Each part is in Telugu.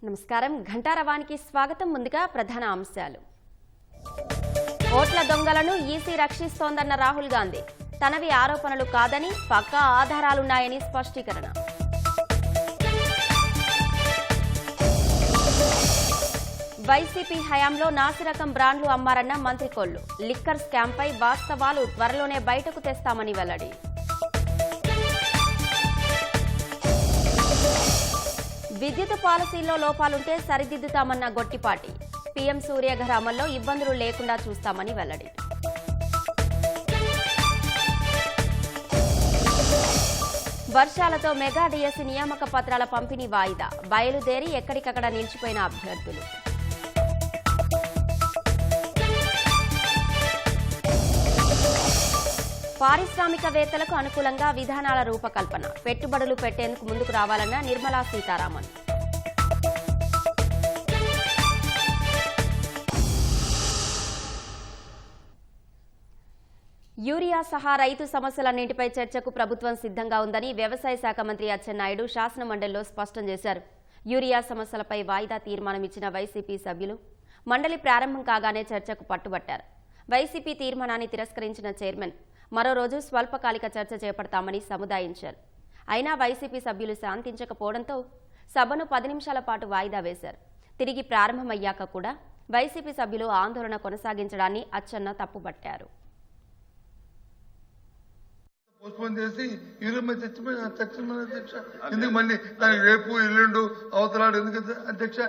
నమస్కారం. ఘంటారవానికి స్వాగతం. ముందుగా ప్రధాన అంశాలు. ఓట్ల దొంగలను ఈసీ రక్షిస్తోందన్న రాహుల్ గాంధీ. తనవి ఆరోపణలు కాదని పక్కా ఆధారాలున్నాయని స్పష్టీకరణ. వైసీపీ హయాంలో నాసిరకం బ్రాండ్లు అమ్మారన్న మంత్రి కొల్లు. లిక్కర్ స్కామ్పై వాస్తవాలు త్వరలోనే బయటకు తెస్తామని వెల్లడి. విద్యుత్ పాలసీల్లో లోపాలుంటే సరిదిద్దుతామన్న గొట్టిపాటి. పీఎం సూర్యఘర్ అమల్లో ఇబ్బందులు లేకుండా చూస్తామని వెల్లడి. వర్షాలతో మెగా డిఎస్సీ నియామక పత్రాల పంపిణీ వాయిదా. బయలుదేరి ఎక్కడికక్కడ నిలిచిపోయిన అభ్యర్థులు. పారిశ్రామికవేత్తలకు అనుకూలంగా విధానాల రూపకల్పన. పెట్టుబడులు పెట్టేందుకు ముందుకు రావాలన్న నిర్మలా సీతారామన్. యూరియా సహా రైతు సమస్యలన్నింటిపై చర్చకు ప్రభుత్వం సిద్ధంగా ఉందని వ్యవసాయ శాఖ మంత్రి అచ్చెన్నాయుడు శాసనమండలిలో స్పష్టం చేశారు. యూరియా సమస్యలపై వాయిదా తీర్మానం ఇచ్చిన వైసీపీ సభ్యులు మండలి ప్రారంభం కాగానే చర్చకు పట్టుబట్టారు. వైసీపీ తీర్మానాన్ని తిరస్కరించిన చైర్మన్ మరో రోజు స్వల్పకాలిక చర్చ చేపడతామని సముదాయించారు. అయినా వైసీపీ సభ్యులు శాంతించకపోవడంతో సభను 10 నిమిషాల పాటు వాయిదా వేశారు. తిరిగి ప్రారంభమయ్యాక కూడా వైసీపీ సభ్యులు ఆందోళన కొనసాగించడాన్ని అచ్చెన్న తప్పుపట్టారు. రేపు ఎల్లుండు అవతలాడు ఎందుకు అధ్యక్ష?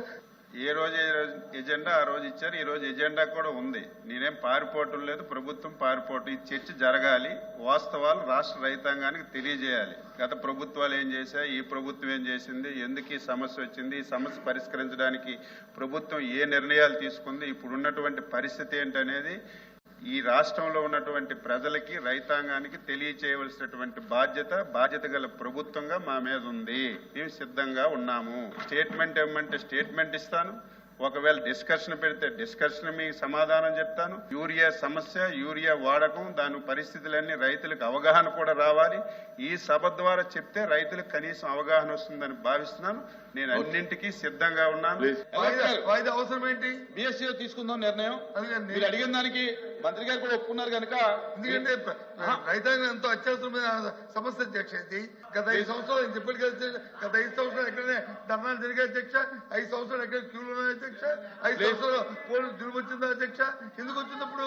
ఏ రోజు ఎజెండా ఆ రోజు ఇచ్చారు. ఈ రోజు ఎజెండా కూడా ఉంది. నేనేం పారిపోవటం లేదు, ప్రభుత్వం పారిపోవటం. ఈ చర్చ జరగాలి. వాస్తవాలు రాష్ట్ర రైతాంగానికి తెలియజేయాలి. గత ప్రభుత్వాలు ఏం చేశాయి, ఈ ప్రభుత్వం ఏం చేసింది, ఎందుకు ఈ సమస్య వచ్చింది, ఈ సమస్య పరిష్కరించడానికి ప్రభుత్వం ఏ నిర్ణయాలు తీసుకుంది, ఇప్పుడున్నటువంటి పరిస్థితి ఏంటనేది ఈ రాష్ట్రంలో ఉన్నటువంటి ప్రజలకి రైతాంగానికి తెలియచేయవలసినటువంటి బాధ్యత గల ప్రభుత్వంగా మా మీద ఉంది. మేము సిద్ధంగా ఉన్నాము. స్టేట్మెంట్ ఇవ్వమంటే స్టేట్మెంట్ ఇస్తాను. ఒకవేళ డిస్కషన్ పెడితే డిస్కషన్ మీకు సమాధానం చెప్తాను. యూరియా సమస్య, యూరియా వాడకం, దాని పరిస్థితులన్నీ రైతులకు అవగాహన కూడా రావాలి. ఈ సభ ద్వారా చెప్తే రైతులకు కనీసం అవగాహన వస్తుందని భావిస్తున్నాను. నేను అన్నింటికీ సిద్ధంగా ఉన్నాను. అవసరం ఏంటి? బిఎస్సీ తీసుకుందాం నిర్ణయం. మీరు అడిగిన దానికి మంత్రి గారు కూడా ఒప్పుకున్నారు కనుక. ఎందుకంటే రైతాంగం ఎంతో అత్యవసరమైన సమస్య అధ్యక్ష. ఇది గత 5 సంవత్సరాలు చెప్పారు కదా. గత 5 సంవత్సరాలు ఎక్కడనే ధర్నాలు జరిగాయి అధ్యక్ష. 5 సంవత్సరాలు ఎక్కడ క్యూలు ఉన్నాయి అధ్యక్ష. 5 సంవత్సరాలు పోలీసు దురుగు వచ్చిందా అధ్యక్ష? ఎందుకు వచ్చినప్పుడు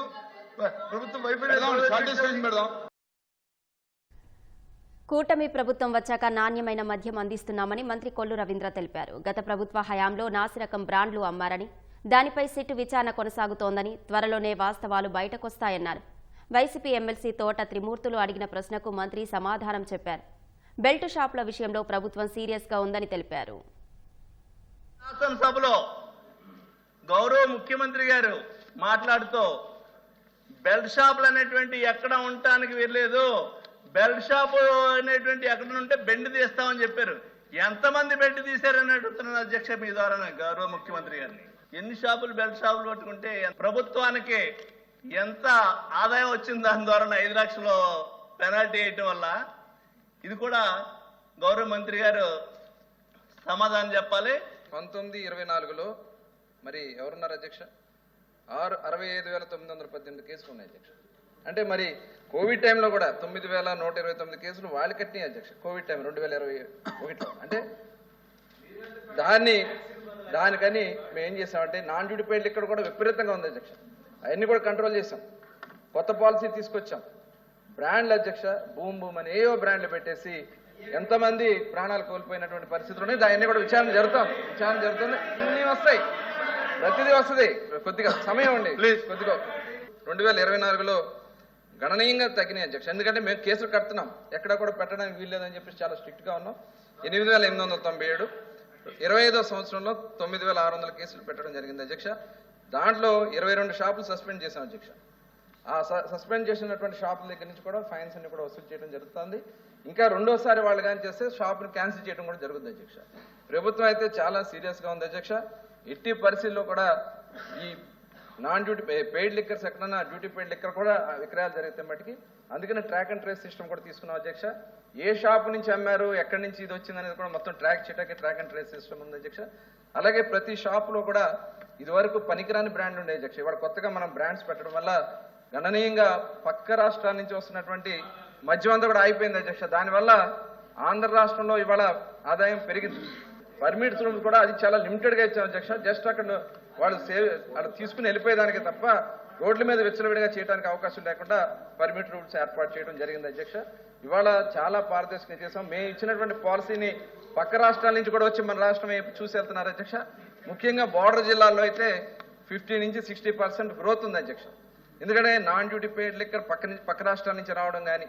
ప్రభుత్వం వైఫల్యం. కూటమి ప్రభుత్వం వచ్చాక నాణ్యమైన మద్యం అందిస్తున్నామని మంత్రి కొల్లు రవీంద్ర తెలిపారు. గత ప్రభుత్వ హయాంలో నాసిరకం బ్రాండ్లు అమ్మారని, దానిపై సిట్టు విచారణ కొనసాగుతోందని, త్వరలోనే వాస్తవాలు బయటకొస్తాయన్నారు. వైసీపీ ఎమ్మెల్సీ తోట త్రిమూర్తులు అడిగిన ప్రశ్నకు మంత్రి సమాధానం చెప్పారు. బెల్ట్ షాపుల విషయంలో ప్రభుత్వం సీరియస్ గా ఉందని తెలిపారు. శాసనసభలో గౌరవ ముఖ్యమంత్రి గారు మాట్లాడుతూ బెల్ట్ షాపులు అనేటువంటి ఎక్కడ ఉండటానికి వీల్లేదు, బెల్ట్ షాపు అనేటువంటి ఎక్కడ ఉంటే బెండ్ తీస్తామని చెప్పారు. ఎంతమంది బెల్ట్ తీశారని అడుగుతున్నాను అధ్యక్ష మీ ద్వారా గౌరవ ముఖ్యమంత్రి గారిని. ఎన్ని షాపులు బెల్ట్ షాపులు పట్టుకుంటే ప్రభుత్వానికి ఎంత ఆదాయం వచ్చింది, దాని ద్వారా 5 లక్షలు పెనాల్టీ వేయటం వల్ల. ఇది కూడా గౌరవ మంత్రి గారు సమాధానం చెప్పాలి. 1924లో మరి ఎవరున్నారు అధ్యక్ష? 65,918 కేసులు ఉన్నాయి అధ్యక్ష. అంటే మరి కోవిడ్ టైంలో కూడా 9,129 కేసులు వాళ్ళు కట్టినాయి అధ్యక్ష. కోవిడ్ టైం 2021లో. అంటే దానికని మేము ఏం చేసామంటే నాన్ డ్యూటీ పెయిడ్ ఇక్కడ కూడా విపరీతంగా ఉంది అధ్యక్ష. అవన్నీ కూడా కంట్రోల్ చేసాం. కొత్త పాలసీ తీసుకొచ్చాం. బ్రాండ్లు అధ్యక్ష, బూమ్ అని ఏవో బ్రాండ్లు పెట్టేసి ఎంతమంది ప్రాణాలు కోల్పోయినటువంటి పరిస్థితులు ఉన్నాయి. దాన్ని కూడా విచారణ జరుగుతుంది. అన్నీ వస్తాయి, ప్రతిదీ వస్తుంది. కొద్దిగా సమయం అండి ప్లీజ్. కొద్దిగా 2024లో గణనీయంగా తగ్గినాయి అధ్యక్ష. ఎందుకంటే మేము కేసులు కడుతున్నాం, ఎక్కడ కూడా పెట్టడానికి వీల్లేదని చెప్పేసి చాలా స్ట్రిక్ట్ గా ఉన్నాం. 8,897, 25వ సంవత్సరంలో 9,600 కేసులు పెట్టడం జరిగింది అధ్యక్ష. దాంట్లో 22 షాపులు సస్పెండ్ చేశాం అధ్యక్ష. ఆ సస్పెండ్ చేసినటువంటి షాపుల దగ్గర నుంచి కూడా ఫైన్స్ అన్ని కూడా వసూలు చేయడం జరుగుతుంది. ఇంకా రెండోసారి వాళ్ళు కానీ చేస్తే షాపుని క్యాన్సిల్ చేయడం కూడా జరుగుతుంది అధ్యక్ష. ప్రభుత్వం అయితే చాలా సీరియస్ గా ఉంది అధ్యక్ష. ఎట్టి పరిస్థితుల్లో కూడా ఈ నాన్ డ్యూటీ పెయిడ్ లిక్కర్స్ ఎక్కడన్నా డ్యూటీ పెయిడ్ లిక్కర్ కూడా విక్రయాలు జరిగితే మటుకి అందుకని ట్రాక్ అండ్ ట్రేస్ సిస్టమ్ కూడా తీసుకున్నాం అధ్యక్ష. ఏ షాపు నుంచి అమ్మారు, ఎక్కడి నుంచి ఇది వచ్చింది అనేది కూడా మొత్తం ట్రాక్ చేయడానికి ట్రాక్ అండ్ ట్రేస్ సిస్టమ్ ఉంది అధ్యక్ష. అలాగే ప్రతి షాపులో కూడా ఇదివరకు పనికిరాని బ్రాండ్లు ఉండే అధ్యక్ష. ఇవాళ కొత్తగా మనం బ్రాండ్స్ పెట్టడం వల్ల గణనీయంగా పక్క రాష్ట్రాల నుంచి వస్తున్నటువంటి మద్యం అంతా కూడా ఆగిపోయింది అధ్యక్ష. దానివల్ల ఆంధ్ర రాష్ట్రంలో ఇవాళ ఆదాయం పెరిగింది. పర్మిట్స్ కూడా అది చాలా లిమిటెడ్గా ఇచ్చాం అధ్యక్ష. జస్ట్ అక్కడ వాళ్ళు తీసుకుని వెళ్ళిపోయేదానికి తప్ప రోడ్ల మీద విచ్చలవిడిగా చేయడానికి అవకాశం లేకుండా పర్మిట్ రూల్స్ ఏర్పాటు చేయడం జరిగింది అధ్యక్ష. ఇవాళ చాలా పారదర్శకంగా చేసాం. మేము ఇచ్చినటువంటి పాలసీని పక్క రాష్ట్రాల నుంచి కూడా వచ్చి మన రాష్ట్రం చూసి వెళ్తున్నారు అధ్యక్ష. ముఖ్యంగా బార్డర్ జిల్లాల్లో అయితే 50 నుంచి 60% గ్రోత్ ఉంది అధ్యక్ష. ఎందుకంటే నాన్ డ్యూటీ పెయిడ్ లిక్కర్ పక్క రాష్ట్రాల నుంచి రావడం కానీ,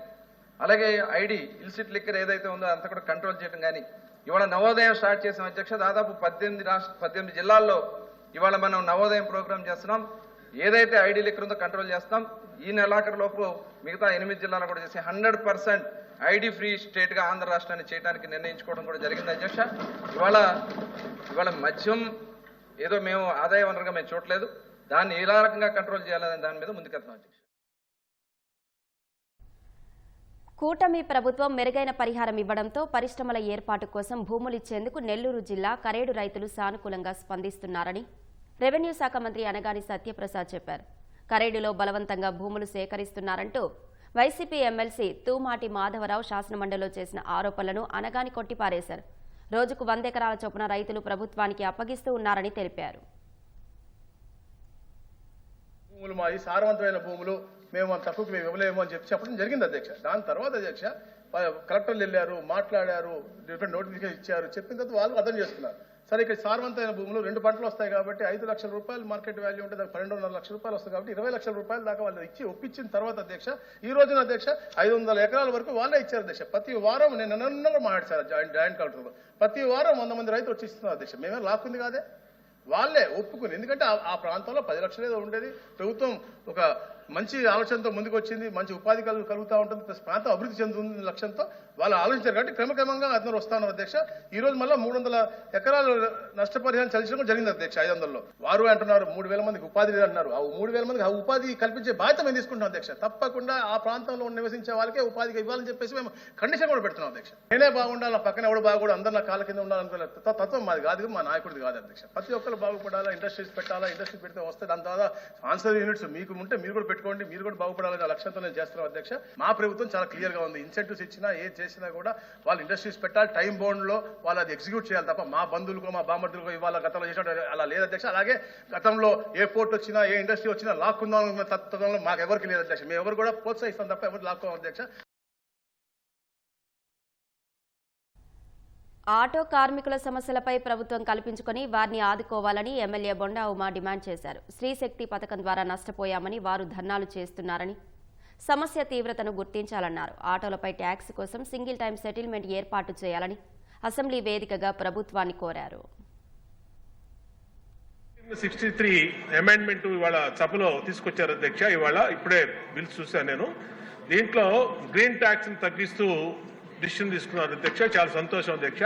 అలాగే ఐడి ఇల్సిట్ లిక్కర్ ఏదైతే ఉందో అంతా కూడా కంట్రోల్ చేయడం కానీ, ఇవాళ నవోదయం స్టార్ట్ చేసాం అధ్యక్ష. దాదాపు 18 జిల్లాల్లో ఇవాళ మనం నవోదయం ప్రోగ్రామ్ చేస్తున్నాం. ఏదైతే ఐడి లిక్కర్ ఉందో కంట్రోల్ చేస్తాం. ఈ నెలాఖరు లోపు మిగతా 8 జిల్లాలు కూడా చేసి 100% ఐడి ఫ్రీ స్టేట్ గా ఆంధ్ర రాష్ట్రాన్ని చేయడానికి నిర్ణయించుకోవడం కూడా జరిగింది అధ్యక్ష. ఇవాళ మద్యం ఏదో మేము ఆదాయ వనరుగా మేము చూడలేదు, దాన్ని ఎలా రకంగా కంట్రోల్ చేయాలనే దాని మీద ముందుకెళ్తున్నాం అధ్యక్ష. కూటమి ప్రభుత్వం మెరుగైన పరిహారం ఇవ్వడంతో పరిశ్రమల ఏర్పాటు కోసం భూములిచ్చేందుకు నెల్లూరు జిల్లా కరేడు రైతులు సానుకూలంగా స్పందిస్తున్నారని రెవెన్యూ శాఖ మంత్రి అనగాని సత్యప్రసాద్ చెప్పారు. కరేడులో బలవంతంగా భూములు సేకరిస్తున్నారంటూ వైసీపీ ఎమ్మెల్సీ తూమాటి మాధవరావు శాసనమండలిలో చేసిన ఆరోపణలను అనగాని కొట్టిపారేశారు. రోజుకు 100 ఎకరాల చొప్పున రైతులు ప్రభుత్వానికి అప్పగిస్తూ ఉన్నారని తెలిపారు. భూములు మాది సారవంతమైన భూములు, మేము తక్కువకి మేము ఇవ్వలేము అని చెప్పడం జరిగింది అధ్యక్ష. దాని తర్వాత అధ్యక్ష కలెక్టర్లు వెళ్ళారు, మాట్లాడారు, డిఫరెంట్ నోటిఫికేషన్ ఇచ్చారు. చెప్పిన తర్వాత వాళ్ళు అర్థం చేసుకున్నారు. సరే ఇక్కడ సారవంతమైన భూములు 2 పంటలు వస్తాయి కాబట్టి 5 లక్షల రూపాయలు మార్కెట్ వాల్యూ ఉంటే దానికి 12.5 లక్షల రూపాయలు వస్తాయి కాబట్టి 20 లక్షల రూపాయల దాకా వాళ్ళు ఒప్పించిన తర్వాత అధ్యక్ష ఈ రోజున అధ్యక్ష 500 ఎకరాల వరకు వాళ్ళే ఇచ్చారు అధ్యక్ష. ప్రతి వారం నేను నన్ను మాట్లాడారు జాయింట్ కలెక్టర్లో, ప్రతి వారం 100 మంది రైతులు వచ్చి ఇస్తున్నారు అధ్యక్ష. మేమే లాక్కుంది కాదే, వాళ్ళే ఒప్పుకుని. ఎందుకంటే ఆ ప్రాంతంలో 10 లక్షలు ఏదో ఉండేది. ప్రభుత్వం ఒక మంచి ఆలోచనతో ముందుకు వచ్చింది, మంచి ఉపాధి కలుగుతూ ఉంటుంది, ప్లస్ ప్రాంతం అభివృద్ధి చెందుతుంది లక్ష్యంతో వాళ్ళు ఆలోచించారు కాబట్టి క్రమక్రమంగా అందరూ వస్తున్నారు అధ్యక్ష. ఈ రోజు మళ్ళీ 300 ఎకరాలు నష్టపరిహారం చెల్లించడం జరిగింది అధ్యక్ష. 500లో వారు అంటున్నారు 3000 మందికి ఉపాధి అంటున్నారు. ఆ 3000 మందికి ఆ ఉపాధి కల్పించే బాధ్యత మేము తీసుకుంటున్నాం అధ్యక్ష. తప్పకుండా ఆ ప్రాంతంలో నివసించే వాళ్ళకే ఉపాధిగా ఇవ్వాలని చెప్పేసి మేము కండిషన్ కూడా పెడుతున్నాం అధ్యక్ష. నేనే బాగుండాలి, నా పక్కన ఎవడు బాగుండాలి, అందరు నా కాళ్ళ కింద ఉండాలనుకునే తత్వం మాది కాదు, మా నాయకుడిది కాదు అధ్యక్ష. ప్రతి ఒక్కరు బాగుపడాలా, ఇండస్ట్రీస్ పెట్టాలా, ఇండస్ట్రీ పెడితే వస్తే దాని తర్వాత ఆన్సర్ యూనిట్స్ మీకు ఉంటే మీరు కూడా పెట్టుకోండి, మీరు కూడా బాగుపడాలనే లక్ష్యంతో నేను చేస్తున్నాం అధ్యక్ష. మా ప్రభుత్వం చాలా క్లియర్ గా ఉంది. ఇన్సెంటివ్స్ ఇచ్చినా ఏది చేసినా కూడా వాళ్ళు ఇండస్ట్రీస్ పెట్టాలి, టైం బౌండ్ లో వాళ్ళు అది ఎగ్జిక్యూట్ చేయాలి తప్ప మా బంధువులకు మా బామర్దులకు ఇవాళ గతంలో చేసినట్టు అలా లేదు అధ్యక్ష. అలాగే గతంలో ఏ పోర్ట్ వచ్చినా ఏ ఇండస్ట్రీ వచ్చినా లాక్కుందాం అనుకున్న తత్వంలో మాకు ఎవరికి లేదు అధ్యక్ష. మేము ఎవరు కూడా ప్రోత్సహిస్తాం తప్ప ఎవరు లాక్కోం అధ్యక్ష. ఆటో కార్మికుల సమస్యలపై ప్రభుత్వం కల్పించుకొని వారిని ఆదుకోవాలని ఎమ్మెల్యే బొండా ఉమా డిమాండ్ చేశారు. స్త్రీశక్తి పథకం ద్వారా నష్టపోయామని వారు ధర్నాలు చేస్తున్నారని, సమస్య తీవ్రతను గుర్తించాలన్నారు. ఆటోలపై ట్యాక్స్ కోసం సింగిల్ టైం సెటిల్మెంట్ ఏర్పాటు చేయాలని అసెంబ్లీ వేదికగా ప్రభుత్వాన్ని కోరారు. 63 అమెండ్మెంట్ ఇవాళ సభలో తీసుకొచ్చారు అధ్యక్ష. ఇప్పుడే బిల్స్ చూశాను నేను. దీంట్లో గ్రీన్ ట్యాక్స్ ని తగ్గిస్తూ డిసిషన్ తీసుకున్నారు అధ్యక్ష. చాలా సంతోషం అధ్యక్ష.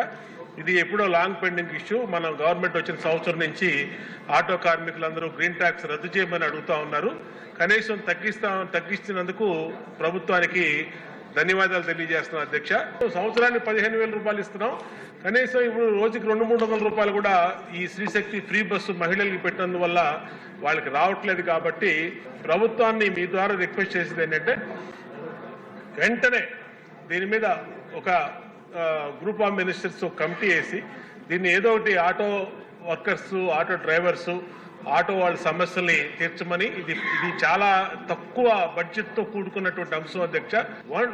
ఇది ఎప్పుడో లాంగ్ పెండింగ్ ఇష్యూ. మనం గవర్నమెంట్ వచ్చిన సంవత్సరం నుంచి ఆటో కార్మికులందరూ గ్రీన్ ట్యాక్స్ రద్దు చేయమని అడుగుతా ఉన్నారు. కనీసం తగ్గిస్తున్నందుకు ప్రభుత్వానికి ధన్యవాదాలు తెలియజేస్తున్నాం అధ్యక్ష. సంవత్సరానికి 15,000 రూపాయలు ఇస్తున్నాం. కనీసం ఇప్పుడు రోజుకి 200-300 రూపాయలు కూడా ఈ స్త్రీశక్తి ఫ్రీ బస్సు మహిళలకు పెట్టినందువల్ల వాళ్ళకి రావట్లేదు. కాబట్టి ప్రభుత్వాన్ని మీ ద్వారా రిక్వెస్ట్ చేసేది ఏంటంటే వెంటనే దీని మీద ఒక గ్రూప్ ఆఫ్ మినిస్టర్స్ కమిటీ వేసి దీన్ని ఏదో ఒకటి auto workers, auto drivers, auto వాళ్ళ సమస్యల్ని తీర్చమని. ఇది చాలా తక్కువ బడ్జెట్ తో కూడుకున్నటువంటి అంశం అధ్యక్ష.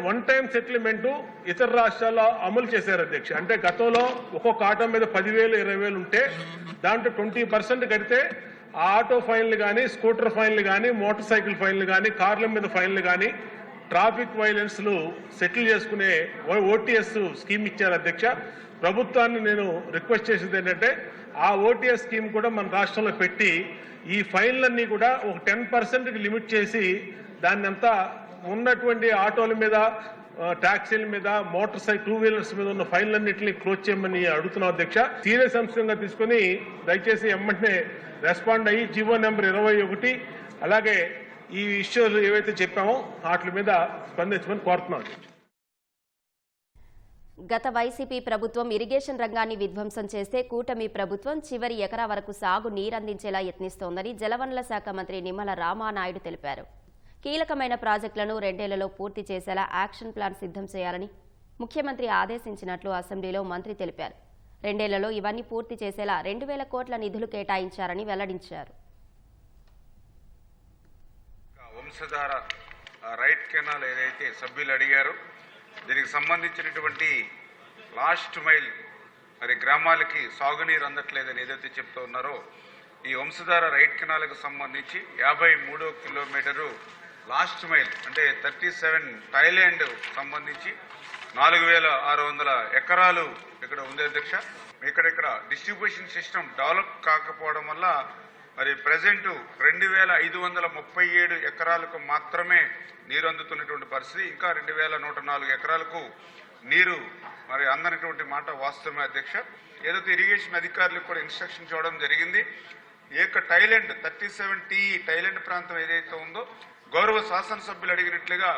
వన్ టైం సెటిల్మెంట్ ఇతర రాష్ట్రాల్లో అమలు చేశారు అధ్యక్ష. అంటే గతంలో ఒక్కొక్క ఆటో మీద 10,000, 20,000 ఉంటే దాంట్లో 20% కడితే ఆ ఆటో ఫైన్లు కానీ, స్కూటర్ ఫైన్లు కానీ, మోటార్ సైకిల్ ఫైన్లు కానీ, కార్ల మీద ఫైన్లు కానీ, ట్రాఫిక్ వైలెన్స్లు సెటిల్ చేసుకునే ఓటీఎస్ స్కీమ్ ఇచ్చారు అధ్యక్ష. ప్రభుత్వాన్ని నేను రిక్వెస్ట్ చేసేది ఏంటంటే ఆ ఓటీఎస్ స్కీమ్ కూడా మన రాష్ట్రంలో పెట్టి ఈ ఫైన్లన్నీ కూడా ఒక 10%కి లిమిట్ చేసి దాన్ని అంతా ఉన్నటువంటి ఆటోల మీద ట్యాక్సీల మీద మోటార్ సైకిల్ 2 వీలర్స్ మీద ఉన్న ఫైన్లన్నింటినీ క్లోజ్ చేయమని అడుగుతున్నాం అధ్యక్ష. సీరియస్ అంశంగా తీసుకుని దయచేసి వెంటనే రెస్పాండ్ అయ్యి జీవో నెంబర్ 21 అలాగే ఈ ఇష్యూలు ఏవైతే చెప్పామో వాటి మీద స్పందించమని కోరుతున్నాం. గత వైసీపీ ప్రభుత్వం ఇరిగేషన్ రంగాన్ని విధ్వంసం చేస్తే కూటమి ప్రభుత్వం చివరి ఎకరా వరకు సాగు నీరందించేలా యత్నిస్తోందని జలవనరుల శాఖ మంత్రి నిమ్మల రామానాయుడు తెలిపారు. కీలకమైన ప్రాజెక్టులను 2 ఏళ్లలో పూర్తి చేసేలా యాక్షన్ ప్లాన్ సిద్ధం చేయాలని ముఖ్యమంత్రి ఆదేశించినట్లు అసెంబ్లీలో మంత్రి తెలిపారు. 2 ఏళ్లలో ఇవన్నీ పూర్తి చేసేలా 2,000 కోట్ల నిధులు కేటాయించారని వెల్లడించారు. వంశధార రైట్ కెనాల్ ఏదైతే సభ్యులు అడిగారో దీనికి సంబంధించినటువంటి లాస్ట్ మైల్ మరి గ్రామాలకి సాగునీరు అందట్లేదని ఏదైతే చెప్తూ ఉన్నారో ఈ వంశధార రైట్ కెనాల్కి సంబంధించి 53వ కిలోమీటరు లాస్ట్ మైల్ అంటే 37 థాయిలాండ్ సంబంధించి 4,600 ఎకరాలు ఇక్కడ ఉంది అధ్యక్ష. ఇక్కడ డిస్ట్రిబ్యూషన్ సిస్టమ్ డెవలప్ కాకపోవడం వల్ల మరి ప్రజెంట్ 2,537 ఎకరాలకు మాత్రమే నీరు అందుతున్నటువంటి పరిస్థితి. ఇంకా 2,104 ఎకరాలకు నీరు మరి అందనటువంటి మాట వాస్తవమే అధ్యక్ష. ఏదైతే ఇరిగేషన్ అధికారులకు కూడా ఇన్స్ట్రక్షన్ చేయడం జరిగింది. ఈ యొక్క థాయిలాండ్ 37 థాయిలాండ్ ప్రాంతం ఏదైతే ఉందో గౌరవ శాసనసభ్యులు అడిగినట్లుగా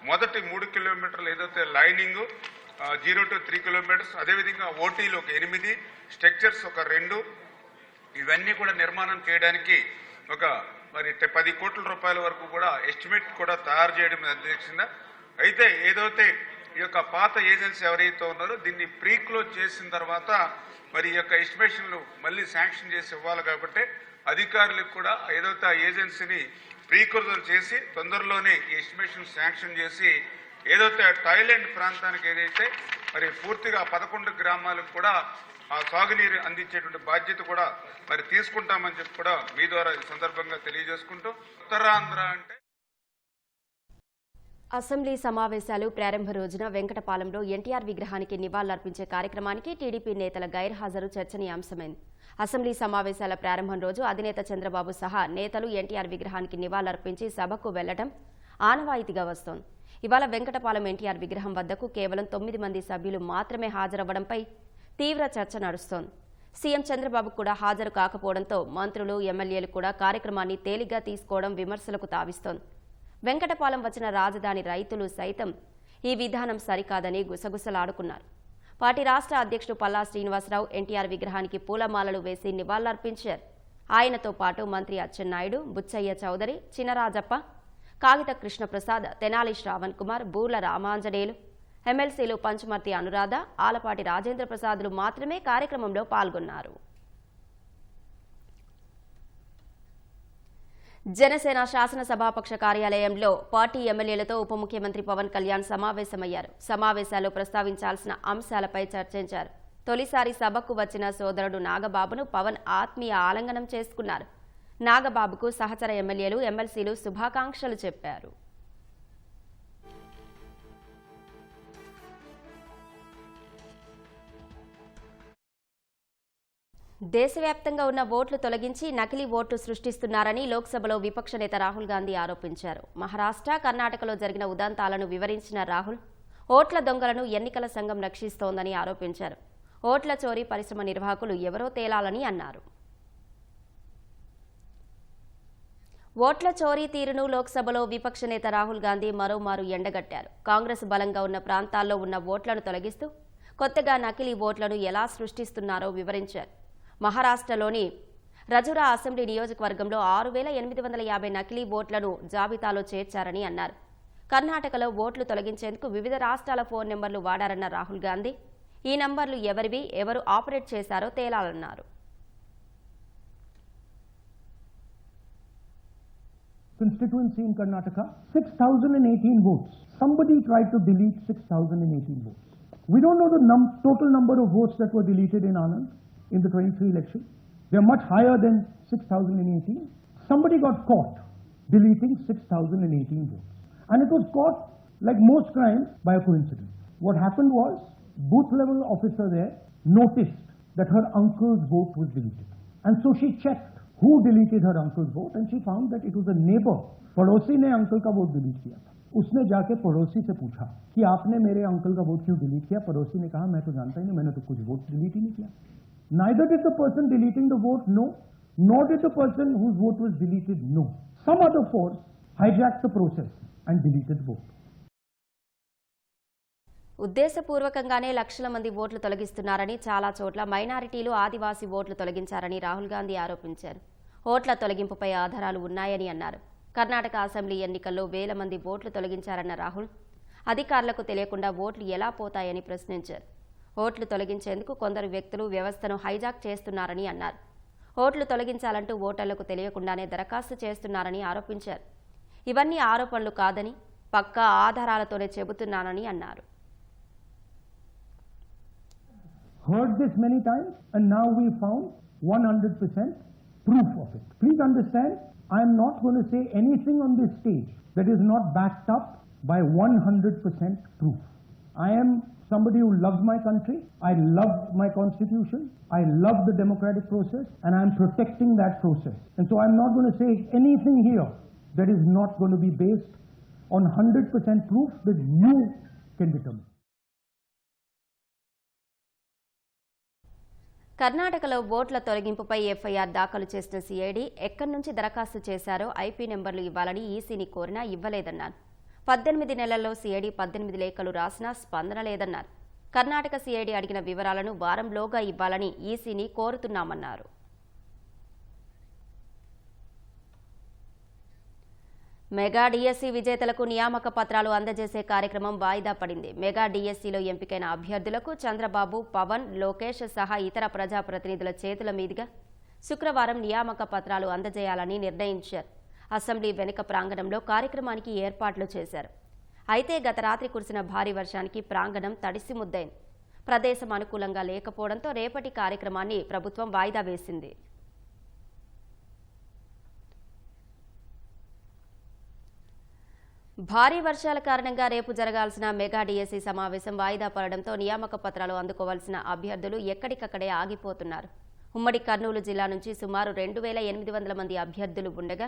మొదటి 3 కిలోమీటర్లు ఏదైతే లైనింగ్ 0 to 3 కిలోమీటర్స్, అదేవిధంగా ఓటీలు ఒక 8, స్ట్రక్చర్స్ ఒక 2, ఇవన్నీ కూడా నిర్మాణం చేయడానికి ఒక మరి 10 కోట్ల రూపాయల వరకు కూడా ఎస్టిమేట్ కూడా తయారు చేయడం అధ్యక్షంగా. అయితే ఏదైతే ఈ యొక్క పాత ఏజెన్సీ ఎవరైతే ఉన్నారో దీన్ని ప్రీ క్లోజ్ చేసిన తర్వాత మరి ఈ యొక్క ఎస్టిమేషన్లు మళ్ళీ శాంక్షన్ చేసి ఇవ్వాలి కాబట్టి అధికారులకు కూడా ఏదైతే ఆ ఏజెన్సీని ప్రీ క్లోజ్ చేసి తొందరలోనే ఈ ఎస్టిమేషన్ శాంక్షన్ చేసి ఏదైతే థాయిలాండ్ ప్రాంతానికి ఏదైతే మరి పూర్తిగా 11 గ్రామాలకు కూడా ఆ సాగునీరు అందించేటువంటి బాధ్యత కూడా మరి తీసుకుంటామని చెప్పి కూడా మీ ద్వారా ఈ సందర్భంగా తెలియజేసుకుంటూ ఉత్తరాంధ్ర అంటే అసెంబ్లీ సమావేశాలు ప్రారంభ రోజున వెంకటపాలెంలో ఎన్టీఆర్ విగ్రహానికి నివాళులర్పించే కార్యక్రమానికి టీడీపీ నేతల గైర్హాజరు చర్చనీయాంశమైంది. అసెంబ్లీ సమావేశాల ప్రారంభం రోజు అధినేత చంద్రబాబు సహా నేతలు ఎన్టీఆర్ విగ్రహానికి నివాళులర్పించి సభకు వెళ్లడం ఆనవాయితీగా వస్తోంది. ఇవాళ వెంకటపాలెం ఎన్టీఆర్ విగ్రహం వద్దకు కేవలం 9 మంది సభ్యులు మాత్రమే హాజరవ్వడంపై తీవ్ర చర్చ నడుస్తోంది. సీఎం చంద్రబాబు కూడా హాజరు కాకపోవడంతో మంత్రులు, ఎమ్మెల్యేలు కూడా కార్యక్రమాన్ని తేలిగ్గా తీసుకోవడం విమర్శలకు తావిస్తోంది. వెంకటపాలెం వచ్చిన రాజధాని రైతులు సైతం ఈ విధానం సరికాదని గుసగుసలాడుకున్నారు. పార్టీ రాష్ట్ర అధ్యక్షుడు పల్లా శ్రీనివాసరావు ఎన్టీఆర్ విగ్రహానికి పూలమాలలు వేసి నివాళులర్పించారు. ఆయనతో పాటు మంత్రి అచ్చెన్నాయుడు, బుచ్చయ్య చౌదరి, చినరాజప్ప, కాగిత కృష్ణప్రసాద్, తెనాలి శ్రావణ్ కుమార్, బూర్ల రామాంజనేయులు, ఎమ్మెల్సీలు పంచమర్తి అనురాధ, ఆలపాటి రాజేంద్ర ప్రసాద్లు మాత్రమే కార్యక్రమంలో పాల్గొన్నారు. జనసేన శాసనసభాపక్ష కార్యాలయంలో పార్టీ ఎమ్మెల్యేలతో ఉప ముఖ్యమంత్రి పవన్ కళ్యాణ్ సమావేశమయ్యారు. సమావేశాల్లో ప్రస్తావించాల్సిన అంశాలపై చర్చించారు. తొలిసారి సభకు వచ్చిన సోదరుడు నాగబాబును పవన్ ఆత్మీయ ఆలింగనం చేసుకున్నారు. నాగబాబుకు సహచర ఎమ్మెల్యేలు, ఎమ్మెల్సీలు శుభాకాంక్షలు చెప్పారు. దేశవ్యాప్తంగా ఉన్న ఓట్లు తొలగించి నకిలీ ఓట్లు సృష్టిస్తున్నారని లోక్సభలో విపక్ష నేత రాహుల్ గాంధీ ఆరోపించారు. మహారాష్ట్ర, కర్ణాటకలో జరిగిన ఉదంతాలను వివరించిన రాహుల్ ఓట్ల దొంగలను ఎన్నికల సంఘం రక్షిస్తోందని ఆరోపించారు. ఓట్ల చోరీ పరిశ్రమ నిర్వాహకులు ఎవరో తేలాలని అన్నారు. ఓట్ల చోరీ తీరును లోక్సభలో విపక్ష నేత రాహుల్ గాంధీ మరోమారు ఎండగట్టారు. కాంగ్రెస్ బలంగా ఉన్న ప్రాంతాల్లో ఉన్న ఓట్లను తొలగిస్తూ కొత్తగా నకిలీ ఓట్లను ఎలా సృష్టిస్తున్నారో వివరించారు. మహారాష్ట్రలోని రజురా అసెంబ్లీ నియోజకవర్గంలో 6,850 నకిలీ ఓట్లను జాబితాలో చేర్చారని అన్నారు. కర్ణాటకలో ఓట్లు తొలగించేందుకు వివిధ రాష్ట్రాల ఫోన్ నెంబర్లు వాడారన్న రాహుల్ గాంధీ ఈ నంబర్లు ఎవరివి, ఎవరు ఆపరేట్ చేశారో తేలాలన్నారు. Constituency in Karnataka, 6,018 votes. Somebody tried to delete 6,018 votes. We don't know the total number of votes that were deleted in Anand in the 23 election. They are much higher than 6,018. Somebody got caught deleting 6,018 votes. And it was caught, like most crimes, by a coincidence. What happened was, booth level officer there noticed that her uncle's vote was deleted. And so she checked who deleted her uncle's vote, and she found that it was a neighbor. Padosi ne uncle ka vote delete kiya tha. उसने जाके पड़ोसी से पूछा कि आपने मेरे अंकल का वोट क्यों डिलीट किया। पड़ोसी ने कहा मैं तो जानता ही नहीं, मैंने तो कुछ वोट डिलीट ही नहीं किया। Neither did the person deleting the vote know, nor did the person whose vote was deleted know. Some other force hijacked the process and deleted the vote. ఉద్దేశపూర్వకంగానే లక్షల మంది ఓట్లు తొలగిస్తున్నారని, చాలా చోట్ల మైనారిటీలు, ఆదివాసీ ఓట్లు తొలగించారని రాహుల్ గాంధీ ఆరోపించారు. ఓట్ల తొలగింపుపై ఆధారాలు ఉన్నాయని అన్నారు. కర్ణాటక అసెంబ్లీ ఎన్నికల్లో వేల మంది ఓట్లు తొలగించారన్న రాహుల్ అధికారులకు తెలియకుండా ఓట్లు ఎలా పోతాయని ప్రశ్నించారు. ఓట్లు తొలగించేందుకు కొందరు వ్యక్తులు వ్యవస్థను హైజాక్ చేస్తున్నారని అన్నారు. ఓట్లు తొలగించాలంటూ ఓటర్లకు తెలియకుండానే దరఖాస్తు చేస్తున్నారని ఆరోపించారు. ఇవన్నీ ఆరోపణలు కాదని, పక్కా ఆధారాలతోనే చెబుతున్నానని అన్నారు. Heard this many times and now we found 100% proof of it. Please understand, I am not going to say anything on this stage that is not backed up by 100% proof. I am somebody who loves my country, I love my constitution, I love the democratic process, and I am protecting that process. And so I am not going to say anything here that is not going to be based on 100% proof that you can determine. కర్ణాటకలో ఓట్ల తొలగింపుపై ఎఫ్ఐఆర్ దాఖలు చేసిన సిఐడి ఎక్కడి నుంచి దరఖాస్తు చేశారో ఐపీ నెంబర్లు ఇవ్వాలని ఈసీని కోరినా ఇవ్వలేదన్నారు. 18 నెలల్లో సిఐడి 18 లేఖలు రాసినా స్పందన లేదన్నారు. కర్ణాటక సిఐడి అడిగిన వివరాలను వారంలోగా ఇవ్వాలని ఈసీని కోరుతున్నామన్నారు. మెగా డిఎస్సీ విజేతలకు నియామక పత్రాలు అందజేసే కార్యక్రమం వాయిదా పడింది. మెగా డిఎస్సీలో ఎంపికైన అభ్యర్థులకు చంద్రబాబు, పవన్, లోకేష్ సహా ఇతర ప్రజాప్రతినిధుల చేతుల మీదుగా శుక్రవారం నియామక పత్రాలు అందజేయాలని నిర్ణయించారు. అసెంబ్లీ వెనుక ప్రాంగణంలో కార్యక్రమానికి ఏర్పాట్లు చేశారు. అయితే గత రాత్రి కురిసిన భారీ వర్షానికి ప్రాంగణం తడిసి ముద్దైంది. ప్రదేశం అనుకూలంగా లేకపోవడంతో రేపటి కార్యక్రమాన్ని ప్రభుత్వం వాయిదా వేసింది. భారీ వర్షాల కారణంగా రేపు జరగాల్సిన మెగా డిఎస్సీ సమావేశం వాయిదా పడడంతో నియామక పత్రాలు అందుకోవాల్సిన అభ్యర్థులు ఎక్కడికక్కడే ఆగిపోతున్నారు. ఉమ్మడి కర్నూలు జిల్లా నుంచి సుమారు 2800 మంది అభ్యర్థులు ఉండగా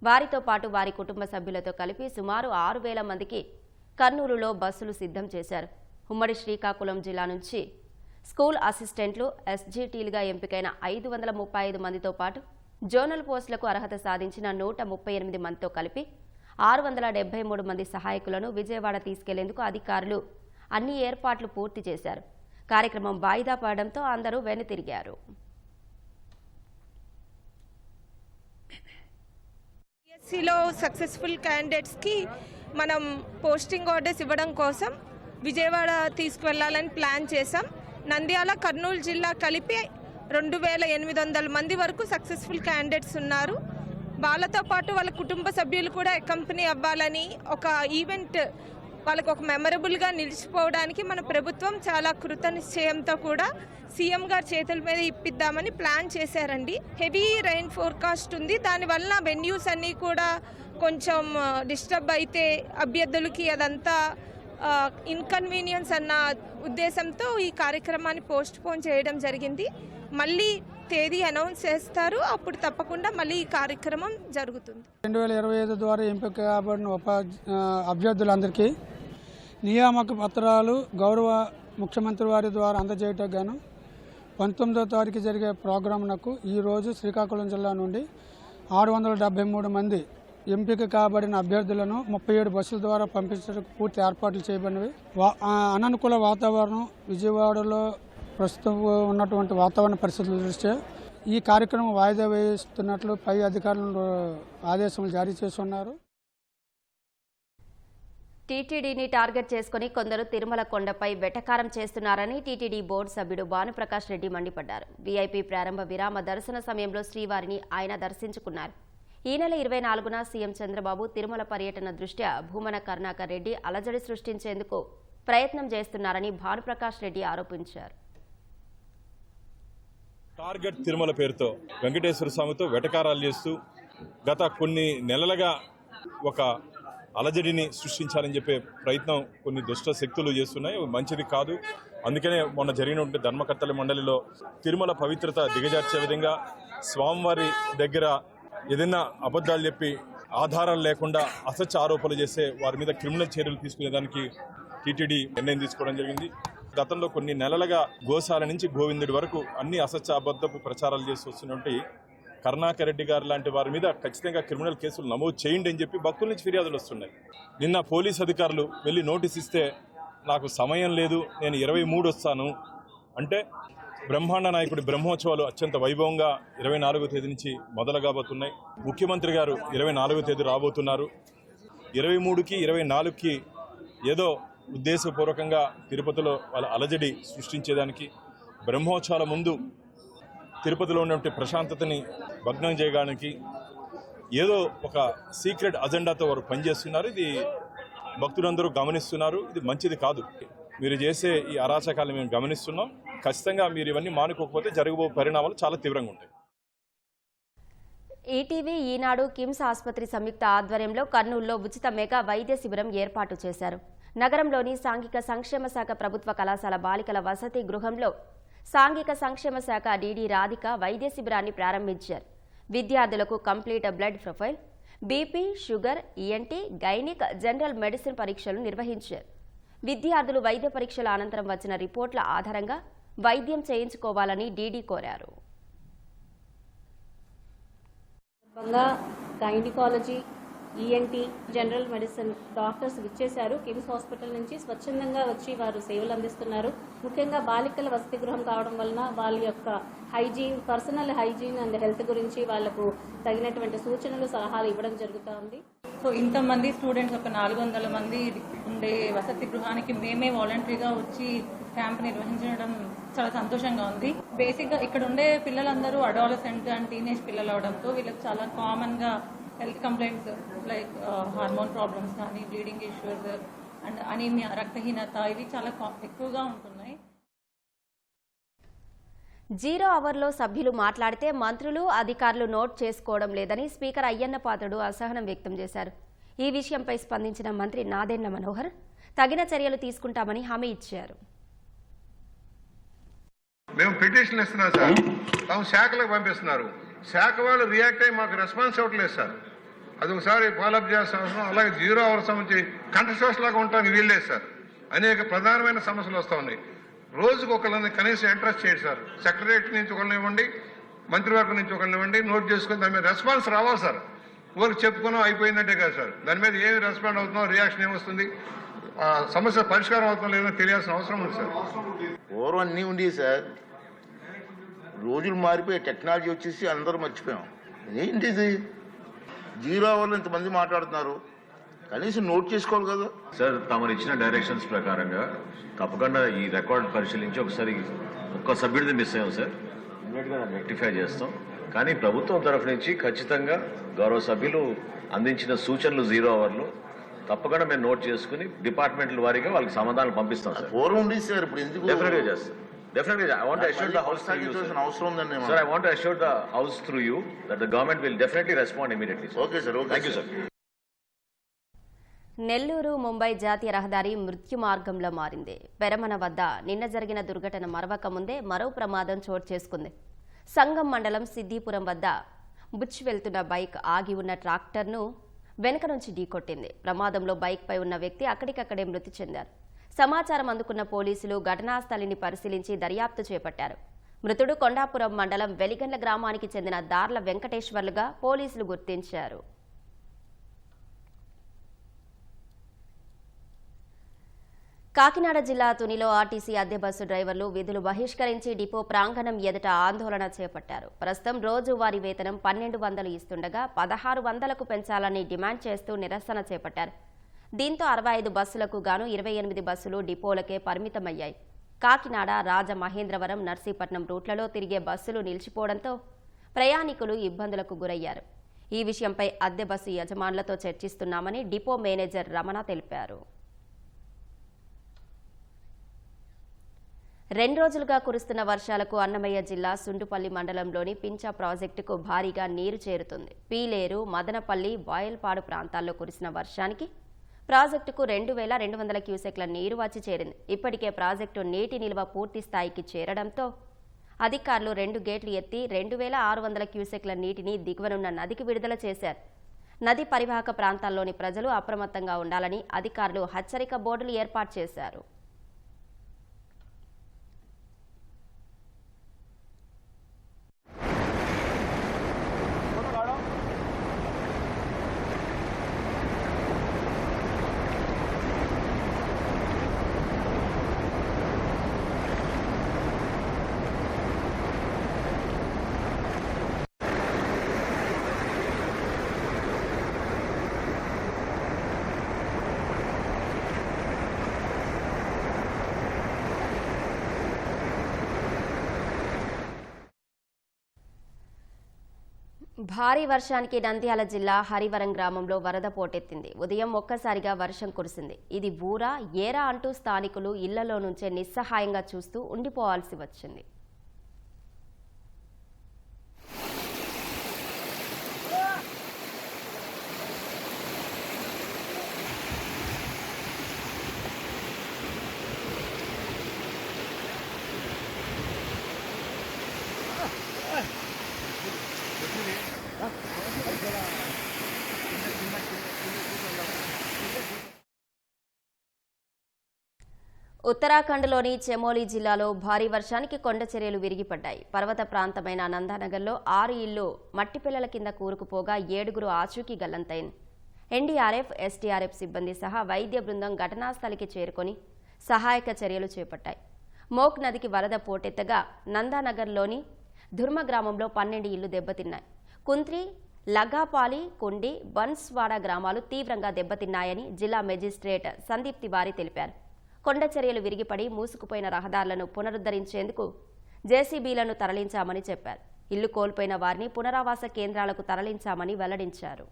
వారితో పాటు వారి కుటుంబ సభ్యులతో కలిపి సుమారు 6000 మందికి కర్నూలులో బస్సులు సిద్ధం చేశారు. ఉమ్మడి శ్రీకాకుళం జిల్లా నుంచి స్కూల్ అసిస్టెంట్లు, ఎస్జీటీలుగా ఎంపికైన 535 మందితో పాటు జోనల్ పోస్టులకు అర్హత సాధించిన 138 మందితో కలిపి 673 మంది సహాయకులను విజయవాడ తీసుకెళ్లేందుకు అధికారులు అన్ని ఏర్పాట్లు పూర్తి చేశారు. కార్యక్రమం వాయిదా పడడంతో అందరూ వెనుతిరిగారు. డిఎస్సిలో సక్సెస్ఫుల్ క్యాండిడేట్స్కి మనం పోస్టింగ్ ఆర్డర్స్ ఇవ్వడం కోసం విజయవాడ తీసుకువెళ్లాలని ప్లాన్ చేశాం. నంద్యాల, కర్నూలు జిల్లా కలిపి 2800 మంది వరకు సక్సెస్ఫుల్ క్యాండిడేట్స్ ఉన్నారు. వాళ్ళతో పాటు వాళ్ళ కుటుంబ సభ్యులు కూడా అకంపెనీ అవ్వాలని, ఒక ఈవెంట్ వాళ్ళకు ఒక మెమరబుల్గా నిలిచిపోవడానికి మన ప్రభుత్వం చాలా కృత నిశ్చయంతో కూడా సీఎం గారి చేతుల మీద ఇప్పిద్దామని ప్లాన్ చేశారండి. హెవీ రైన్ ఫోర్కాస్ట్ ఉంది. దానివల్ల వెన్యూస్ అన్నీ కూడా కొంచెం డిస్టర్బ్ అయితే అభ్యర్థులకి అదంతా ఇన్కన్వీనియన్స్ అన్న ఉద్దేశంతో ఈ కార్యక్రమాన్ని పోస్ట్ పోన్ చేయడం జరిగింది. మళ్ళీ తేదీ అనౌన్స్ చేస్తారు, అప్పుడు తప్పకుండా మళ్ళీ ఈ కార్యక్రమం జరుగుతుంది. 2025 ద్వారా ఎంపిక కాబడిన అభ్యర్థులందరికీ నియామక పత్రాలు గౌరవ ముఖ్యమంత్రి వారి ద్వారా అందజేయటం గాను 19వ తారీఖు జరిగే ప్రోగ్రాంకు ఈరోజు శ్రీకాకుళం జిల్లా నుండి 673 మంది ఎంపిక కాబడిన అభ్యర్థులను 37 బస్సుల ద్వారా పంపించడానికి పూర్తి ఏర్పాట్లు చేయబడినవి. అననుకూల వాతావరణం, విజయవాడలో ప్రస్తుతం ఉన్నటువంటి వాతావరణ పరిస్థితుల దృష్ట్యా ఈ కార్యక్రమం వాయిదా వేస్తున్నట్లు పై అధికారులు ఆదేశాలు జారీ చేస్తున్నారు. టీటీడీని టార్గెట్ చేసుకుని కొందరు తిరుమల కొండపై వెటకారం చేస్తున్నారని టీటీడీ బోర్డు సభ్యుడు భానుప్రకాష్ రెడ్డి మండిపడ్డారు. వీఐపీ ప్రారంభ విరామ దర్శన సమయంలో శ్రీవారిని ఆయన దర్శించుకున్నారు. ఈ నెల 24న సీఎం చంద్రబాబు తిరుమల పర్యటన దృష్ట్యా భూమన కరుణాకర్ రెడ్డి అలజడి సృష్టించేందుకు ప్రయత్నం చేస్తున్నారని భానుప్రకాష్ రెడ్డి ఆరోపించారు. టార్గెట్ తిరుమల పేరుతో వెంకటేశ్వర స్వామితో వెటకారాలు చేస్తూ గత కొన్ని నెలలుగా ఒక అలజడిని సృష్టించాలని చెప్పే ప్రయత్నం కొన్ని దుష్ట శక్తులు చేస్తున్నాయి. మంచిది కాదు. అందుకనే మొన్న జరిగినటువంటి ధర్మకర్తల మండలిలో తిరుమల పవిత్రత దిగజార్చే విధంగా స్వామివారి దగ్గర ఏదైనా అబద్ధాలు చెప్పి ఆధారాలు లేకుండా అసత్య ఆరోపణలు చేసే వారి మీద క్రిమినల్ చర్యలు తీసుకునేదానికి టీటీడీ నిర్ణయం తీసుకోవడం జరిగింది. గతంలో కొన్ని నెలలుగా గోశాల నుంచి గోవిందుడి వరకు అన్ని అసత్య అబద్ధపు ప్రచారాలు చేసి వస్తున్నటువంటి కరుణాకర్ రెడ్డి గారు లాంటి వారి మీద ఖచ్చితంగా క్రిమినల్ కేసులు నమోదు చేయండి అని చెప్పి భక్తుల నుంచి ఫిర్యాదులు వస్తున్నాయి. నిన్న పోలీస్ అధికారులు వెళ్ళి నోటీస్ ఇస్తే నాకు సమయం లేదు, నేను 23 వస్తాను అంటే బ్రహ్మాండ నాయకుడి బ్రహ్మోత్సవాలు అత్యంత వైభవంగా 24వ తేదీ నుంచి మొదలు కాబోతున్నాయి. ముఖ్యమంత్రి గారు 24వ తేదీ రాబోతున్నారు. 23కి 24కి ఏదో ఉద్దేశపూర్వకంగా తిరుపతిలో వాళ్ళ అలజడి సృష్టించేదానికి, బ్రహ్మోత్సవాల ముందు తిరుపతిలో ఉన్నటువంటి ప్రశాంతతని భగ్నం చేయడానికి ఏదో ఒక సీక్రెట్ అజెండాతో వారు పనిచేస్తున్నారు. ఇది భక్తులందరూ గమనిస్తున్నారు. ఇది మంచిది కాదు. మీరు చేసే ఈ అరాచకాలను మేము గమనిస్తున్నాం. ఖచ్చితంగా మీరు ఇవన్నీ మానుకోకపోతే జరగబో పరిణామాలు చాలా తీవ్రంగా ఉంటాయి. ఈటీవీ, ఈనాడు, కిమ్స్ ఆసుపత్రి సంయుక్త ఆధ్వర్యంలో కర్నూలులో ఉచిత మెగా వైద్య శిబిరం ఏర్పాటు చేశారు. నగరంలోని సాంఘిక సంక్షేమ శాఖ ప్రభుత్వ కళాశాల బాలికల వసతి గృహంలో సాంఘిక సంక్షేమ శాఖ డీడీ రాధిక వైద్య శిబిరాన్ని ప్రారంభించారు. విద్యార్థులకు complete blood profile, BP, sugar, ENT, gynaec, general medicine పరీక్షలు నిర్వహించారు. విద్యార్థులు వైద్య పరీక్షల అనంతరం వచ్చిన రిపోర్ట్ల ఆధారంగా వైద్యం చేయించుకోవాలని డీడీ కోరారు. Gynaecology, ENT, general medicine doctors విచ్చేశారు. కిమ్స్ హాస్పిటల్ నుంచి స్వచ్ఛందంగా వచ్చి వారు సేవలు అందిస్తున్నారు. ముఖ్యంగా బాలికల వసతి గృహం కావడం వలన వాళ్ళ యొక్క hygiene, personal hygiene and health గురించి వాళ్లకు తగినటువంటి సూచనలు, సలహాలు ఇవ్వడం జరుగుతూ ఉంది. సో ఇంతమంది స్టూడెంట్స్, ఒక 400 మంది ఉండే వసతి గృహానికి మేమే వాలంటరీగా వచ్చి క్యాంప్ నిర్వహించడం చాలా సంతోషంగా ఉంది. బేసిక్గా ఇక్కడ ఉండే పిల్లలందరూ అడాలసెంట్ అండ్ టీనేజ్ పిల్లలు అవడంతో వీళ్ళకి చాలా కామన్గా health complaints like hormone problems కానీ, బ్లీడింగ్ ఇష్యూస్ అండ్ అనీమియా, రక్తహీనత, ఇవి చాలా ఎక్కువగా ఉంటున్నాయి. 0 అవర్లో సభ్యులు మాట్లాడితే మంత్రులు, అధికారులు నోట్ చేసుకోవడం లేదని స్పీకర్ అయ్యన్నపాత్రుడు అసహనం వ్యక్తం చేశారు. ఈ విషయంపై స్పందించిన మంత్రి నాదెండ్ల మనోహర్ తగిన చర్యలు తీసుకుంటామని హామీ ఇచ్చారు. మేము పిటిషన్ ఇస్తున్నాం సార్, తాము శాఖలకు పంపిస్తున్నారు. శాఖ వాళ్ళు రియాక్ట్ అయ్యి మాకు రెస్పాన్స్ ఇవ్వట్లేదు సార్. అది ఒకసారి ఫాలోఅప్ చేయాల్సిన అవసరం. అలాగే 0 అవర్స్ సంబంధించి కంటెస్ట్ లాగా ఉండడానికి వీల్లేదు సార్. అనేక ప్రధానమైన సమస్యలు వస్తూ ఉన్నాయి. రోజుకు ఒకళ్ళని కనీసం ఇంట్రెస్ట్ చేయండి సార్. సెక్రటరియట్ నుంచి ఒకళ్ళని ఇవ్వండి, మంత్రివర్గం నుంచి ఒకళ్ళని ఇవ్వండి, నోట్ చేసుకుని దాని మీద రెస్పాన్స్ రావాలి సార్. ఊరికి చెప్పుకున్నాం అయిపోయిందంటే కాదు సార్. దాని మీద ఏమి రెస్పాండ్ అవుతున్నాం, రియాక్షన్ ఏమొస్తుంది, సమస్య పరిష్కారం అవుతుందో లేదో తెలియాల్సిన అవసరం ఉంది సార్. పూర్వం అన్నీ ఉండేవి సార్. రోజులు మారిపోయి టెక్నాలజీ వచ్చేసి అందరూ మర్చిపోయాం. ఏంటిది 0 అవర్లో ఇంతమంది మాట్లాడుతున్నారు, కనీసం నోట్ చేసుకోవాలి కదా సార్. తమరు ఇచ్చిన డైరెక్షన్స్ ప్రకారంగా తప్పకుండా ఈ రికార్డ్ పరిశీలించి ఒకసారి ఒక్క సభ్యుడిది మిస్ అయ్యాం సార్, ఇమ్మీడియట్గా రెక్టిఫై చేస్తాం. కానీ ప్రభుత్వం తరఫు నుంచి ఖచ్చితంగా గౌరవ సభ్యులు అందించిన సూచనలు 0 అవర్లో తప్పకుండా మేము నోట్ చేసుకుని డిపార్ట్మెంట్ల వారీగా వాళ్ళకి సమాధానాలు పంపిస్తాం సార్. పూర్వం ఉండేది సార్, ఇప్పుడు ఎందుకు? డెఫినెట్గా చేస్తాం. Definitely, I want to assure the House through you, sir. Sir, I want to assure the House through you that the government will definitely respond immediately, sir. Okay, sir. Okay, thank you, sir. Nellore Mumbai జాతీయ రహదారి మృత్యు మార్గంలో మారింది. పెరమన వద్ద నిన్న జరిగిన దుర్ఘటన మరవక ముందే మరో ప్రమాదం చోటు చేసుకుంది. సంగం మండలం సిద్దిపురం వద్ద బుచ్ వెళ్తున్న బైక్ ఆగి ఉన్న ట్రాక్టర్ను వెనుక నుంచి ఢీకొట్టింది. ప్రమాదంలో బైక్పై ఉన్న వ్యక్తి అక్కడికక్కడే మృతి చెందారు. సమాచారం అందుకున్న పోలీసులు ఘటనా స్థలిని పరిశీలించి దర్యాప్తు చేపట్టారు. మృతుడు కొండాపురం మండలం వెలిగండ్ల గ్రామానికి చెందిన దార్ల వెంకటేశ్వర్లుగా పోలీసులు గుర్తించారు. కాకినాడ జిల్లా తునిలో ఆర్టీసీ అద్దె బస్సు డ్రైవర్లు విధులు బహిష్కరించి డిపో ప్రాంగణం ఎదుట ఆందోళన చేపట్టారు. ప్రస్తుతం రోజువారీ వేతనం 1200 ఇస్తుండగా 1600కు పెంచాలని డిమాండ్ చేస్తూ నిరసన చేపట్టారు. దీంతో 65 బస్సులకు గాను 28 బస్సులు డిపోలకే పరిమితమయ్యాయి. కాకినాడ, రాజమహేంద్రవరం, నర్సీపట్నం రూట్లలో తిరిగే బస్సులు నిలిచిపోవడంతో ప్రయాణికులు ఇబ్బందులకు గురయ్యారు. ఈ విషయంపై అద్దె బస్సు యజమానులతో చర్చిస్తున్నామని డిపో మేనేజర్ రమణ తెలిపారు. 2 రోజులుగా కురుస్తున్న వర్షాలకు అన్నమయ్య జిల్లా సుండుపల్లి మండలంలోని పించా ప్రాజెక్టుకు భారీగా నీరు చేరుతుంది. పీలేరు, మదనపల్లి, బాయల్పాడు ప్రాంతాల్లో కురిసిన వర్షానికి ప్రాజెక్టుకు 2200 క్యూసెక్ల నీరు వచ్చి చేరింది. ఇప్పటికే ప్రాజెక్టు నీటి నిల్వ పూర్తి స్థాయికి చేరడంతో అధికారులు 2 గేట్లు ఎత్తి 2600 క్యూసెక్ల నీటిని దిగువనున్న నదికి విడుదల చేశారు. నది పరివాహక ప్రాంతాల్లోని ప్రజలు అప్రమత్తంగా ఉండాలని అధికారులు హెచ్చరిక బోర్డులు ఏర్పాటు చేశారు. భారీ వర్షానికి నంద్యాల జిల్లా హరివరం గ్రామంలో వరద పోటెత్తింది. ఉదయం ఒక్కసారిగా వర్షం కురిసింది. ఇది ఊరా ఏరా అంటూ స్థానికులు ఇళ్లలో నుంచే నిస్సహాయంగా చూస్తూ ఉండిపోవాల్సి వచ్చింది. ఉత్తరాఖండ్లోని చమోలి జిల్లాలో భారీ వర్షానికి కొండ చర్యలు విరిగిపడ్డాయి. పర్వత ప్రాంతమైన నందానగర్లో 6 ఇళ్లు మట్టి పిల్లల కింద కూరుకుపోగా 7గురు ఆచూకీ గల్లంతైంది. ఎన్డీఆర్ఎఫ్, ఎస్డీఆర్ఎఫ్ సిబ్బంది సహా వైద్య బృందం ఘటనాస్థలికి చేరుకొని సహాయక చర్యలు చేపట్టాయి. మోక్ నదికి వరద పోటెత్తగా నందానగర్లోని ధుర్మ గ్రామంలో 12 ఇళ్లు దెబ్బతిన్నాయి. కుంత్రి, లగాపాలి, కుండి, బన్స్వాడ గ్రామాలు తీవ్రంగా దెబ్బతిన్నాయని జిల్లా మెజిస్ట్రేట్ సందీప్ తివారీ తెలిపారు. కొండ చర్యలు విరిగిపడి మూసుకుపోయిన రహదారులను పునరుద్ధరించేందుకు జేసీబీలను తరలించామని చెప్పారు. ఇల్లు కోల్పోయిన వారిని పునరావాస కేంద్రాలకు తరలించామని వెల్లడించారు.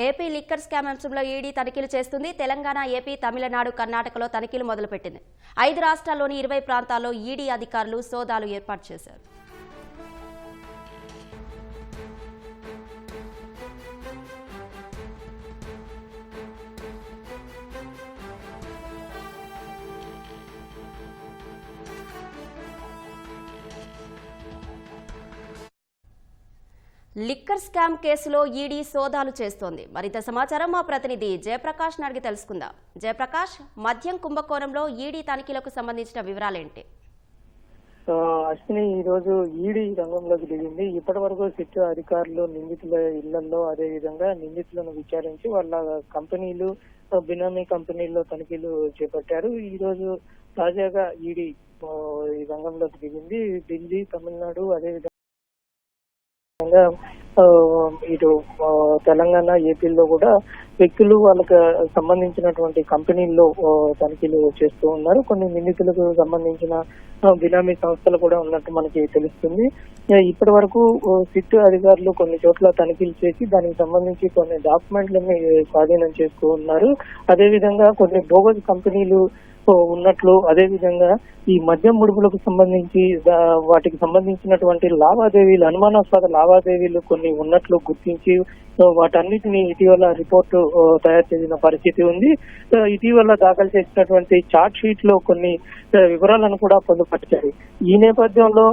ఏపీ లిక్కర్ స్కామ్ అంశంలో ఈడీ తనిఖీలు చేస్తుంది. తెలంగాణ, ఏపీ, తమిళనాడు, కర్ణాటకలో తనిఖీలు మొదలుపెట్టింది. 5 రాష్ట్రాల్లోని 20 ప్రాంతాల్లో ఈడీ అధికారులు సోదాలు ఏర్పాటు చేశారు. లిక్కర్ స్కామ్ కేసులో ఈడీ సోదాలు చేస్తోంది. మరింత సమాచారం మా ప్రతినిధి జయప్రకాష్ అడిగి తెలుసుకుందాం. జయప్రకాష్, మద్యం కుంభకోణంలో ఈడీ తనిఖీలకు సంబంధించిన వివరాలేంటి? అశ్విని, ఈ రోజు ఈడీ రంగంలోకి దిగింది. ఇప్పటి వరకు సిట్ అధికారులు నిందితుల ఇళ్లలో, అదే విధంగా నిందితులను విచారించి వాళ్ళ కంపెనీలు, బినామీ కంపెనీల్లో తనిఖీలు చేపట్టారు. ఈ రోజు తాజాగా ఈడీ ఈ రంగంలోకి దిగింది. ఢిల్లీ, తమిళనాడు, అదేవిధంగా ఇటు తెలంగాణ, ఏపీలో కూడా వ్యక్తులు వాళ్ళకి సంబంధించినటువంటి కంపెనీల్లో తనిఖీలు చేస్తూ ఉన్నారు. కొన్ని నిందితులకు సంబంధించిన బినామీ సంస్థలు కూడా ఉన్నట్టు మనకి తెలుస్తుంది. ఇప్పటి వరకు సిట్ అధికారులు కొన్ని చోట్ల తనిఖీలు చేసి దానికి సంబంధించి కొన్ని డాక్యుమెంట్లని స్వాధీనం చేస్తూ ఉన్నారు. అదేవిధంగా కొన్ని బోగస్ కంపెనీలు ఉన్నట్లు, అదేవిధంగా ఈ మద్యం ముడుపులకు సంబంధించి వాటికి సంబంధించినటువంటి లావాదేవీలు, అనుమానాస్పద లావాదేవీలు కొన్ని ఉన్నట్లు గుర్తించి వాటన్నిటిని ఇటీవల రిపోర్టు తయారు చేసిన పరిస్థితి ఉంది. ఇటీవల దాఖలు చేసినటువంటి చార్ట్ షీట్ లో కొన్ని వివరాలను కూడా పొందుపరిచారు. ఈ నేపథ్యంలో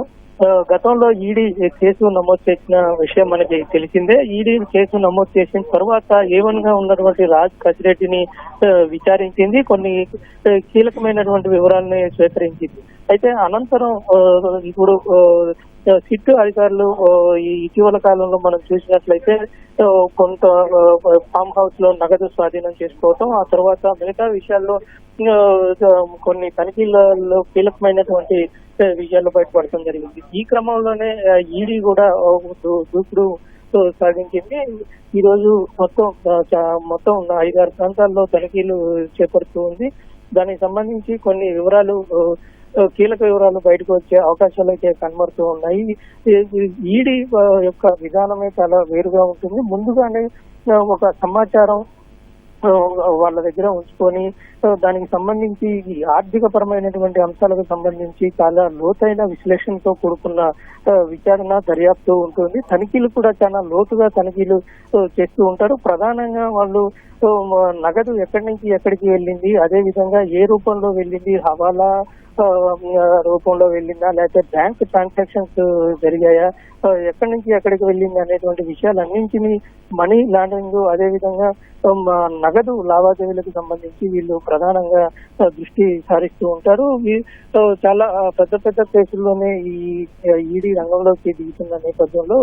గతంలో ఈడీ కేసు నమోదు చేసిన విషయం మనకి తెలిసిందే. ఈడీ కేసు నమోదు చేసిన తర్వాత A1 గా ఉన్నటువంటి రాజ్ కసిరెడ్డిని విచారించింది. కొన్ని కీలకమైనటువంటి వివరాలను స్వీకరించింది. అయితే అనంతరం ఇప్పుడు సిట్ అధికారులు ఈ ఇటీవల కాలంలో మనం చూసినట్లయితే కొంత ఫామ్ హౌస్ లో నగదు స్వాధీనం చేసుకోవటం, ఆ తర్వాత మిగతా విషయాల్లో కొన్ని తనిఖీలలో కీలకమైనటువంటి విషయాలు బయటపడటం జరిగింది. ఈ క్రమంలోనే ఈడీ కూడా దూకుడు సాగించింది. ఈ రోజు మొత్తం 5-6 ప్రాంతాల్లో తనిఖీలు చేపడుతూ ఉంది. దానికి సంబంధించి కొన్ని వివరాలు, కీలక వివరాలు బయటకు వచ్చే అవకాశాలు అయితే కనబడుతూ ఉన్నాయి. ఈడీ యొక్క విధానమే చాలా వేరుగా ఉంటుంది. ముందుగానే ఒక సమాచారం వాళ్ళ దగ్గర ఉంచుకొని దానికి సంబంధించి ఈ ఆర్థిక పరమైనటువంటి అంశాలకు సంబంధించి చాలా లోతైన విశ్లేషణతో కూడుకున్న విచారణ దర్యాప్తు ఉంటుంది. తనిఖీలు కూడా చాలా లోతుగా తనిఖీలు చేస్తూ ఉంటారు. ప్రధానంగా వాళ్ళు నగదు ఎక్కడి నుంచి ఎక్కడికి వెళ్ళింది, అదే విధంగా ఏ రూపంలో వెళ్ళింది, హవాలా రూపంలో వెళ్ళిందా లేకపోతే బ్యాంక్ ట్రాన్సాక్షన్స్ జరిగాయా, ఎక్కడి నుంచి ఎక్కడికి వెళ్ళింది అనేటువంటి విషయాలన్నింటినీ మనీ లాండరింగ్ అదే విధంగా నగదు లావాదేవీలకు సంబంధించి వీళ్ళు ప్రధానంగా దృష్టి సారిస్తూ ఉంటారు. చాలా పెద్ద కేసుల్లోనే ఈ ఈడీ రంగంలోకి దిగుతున్న నేపథ్యంలో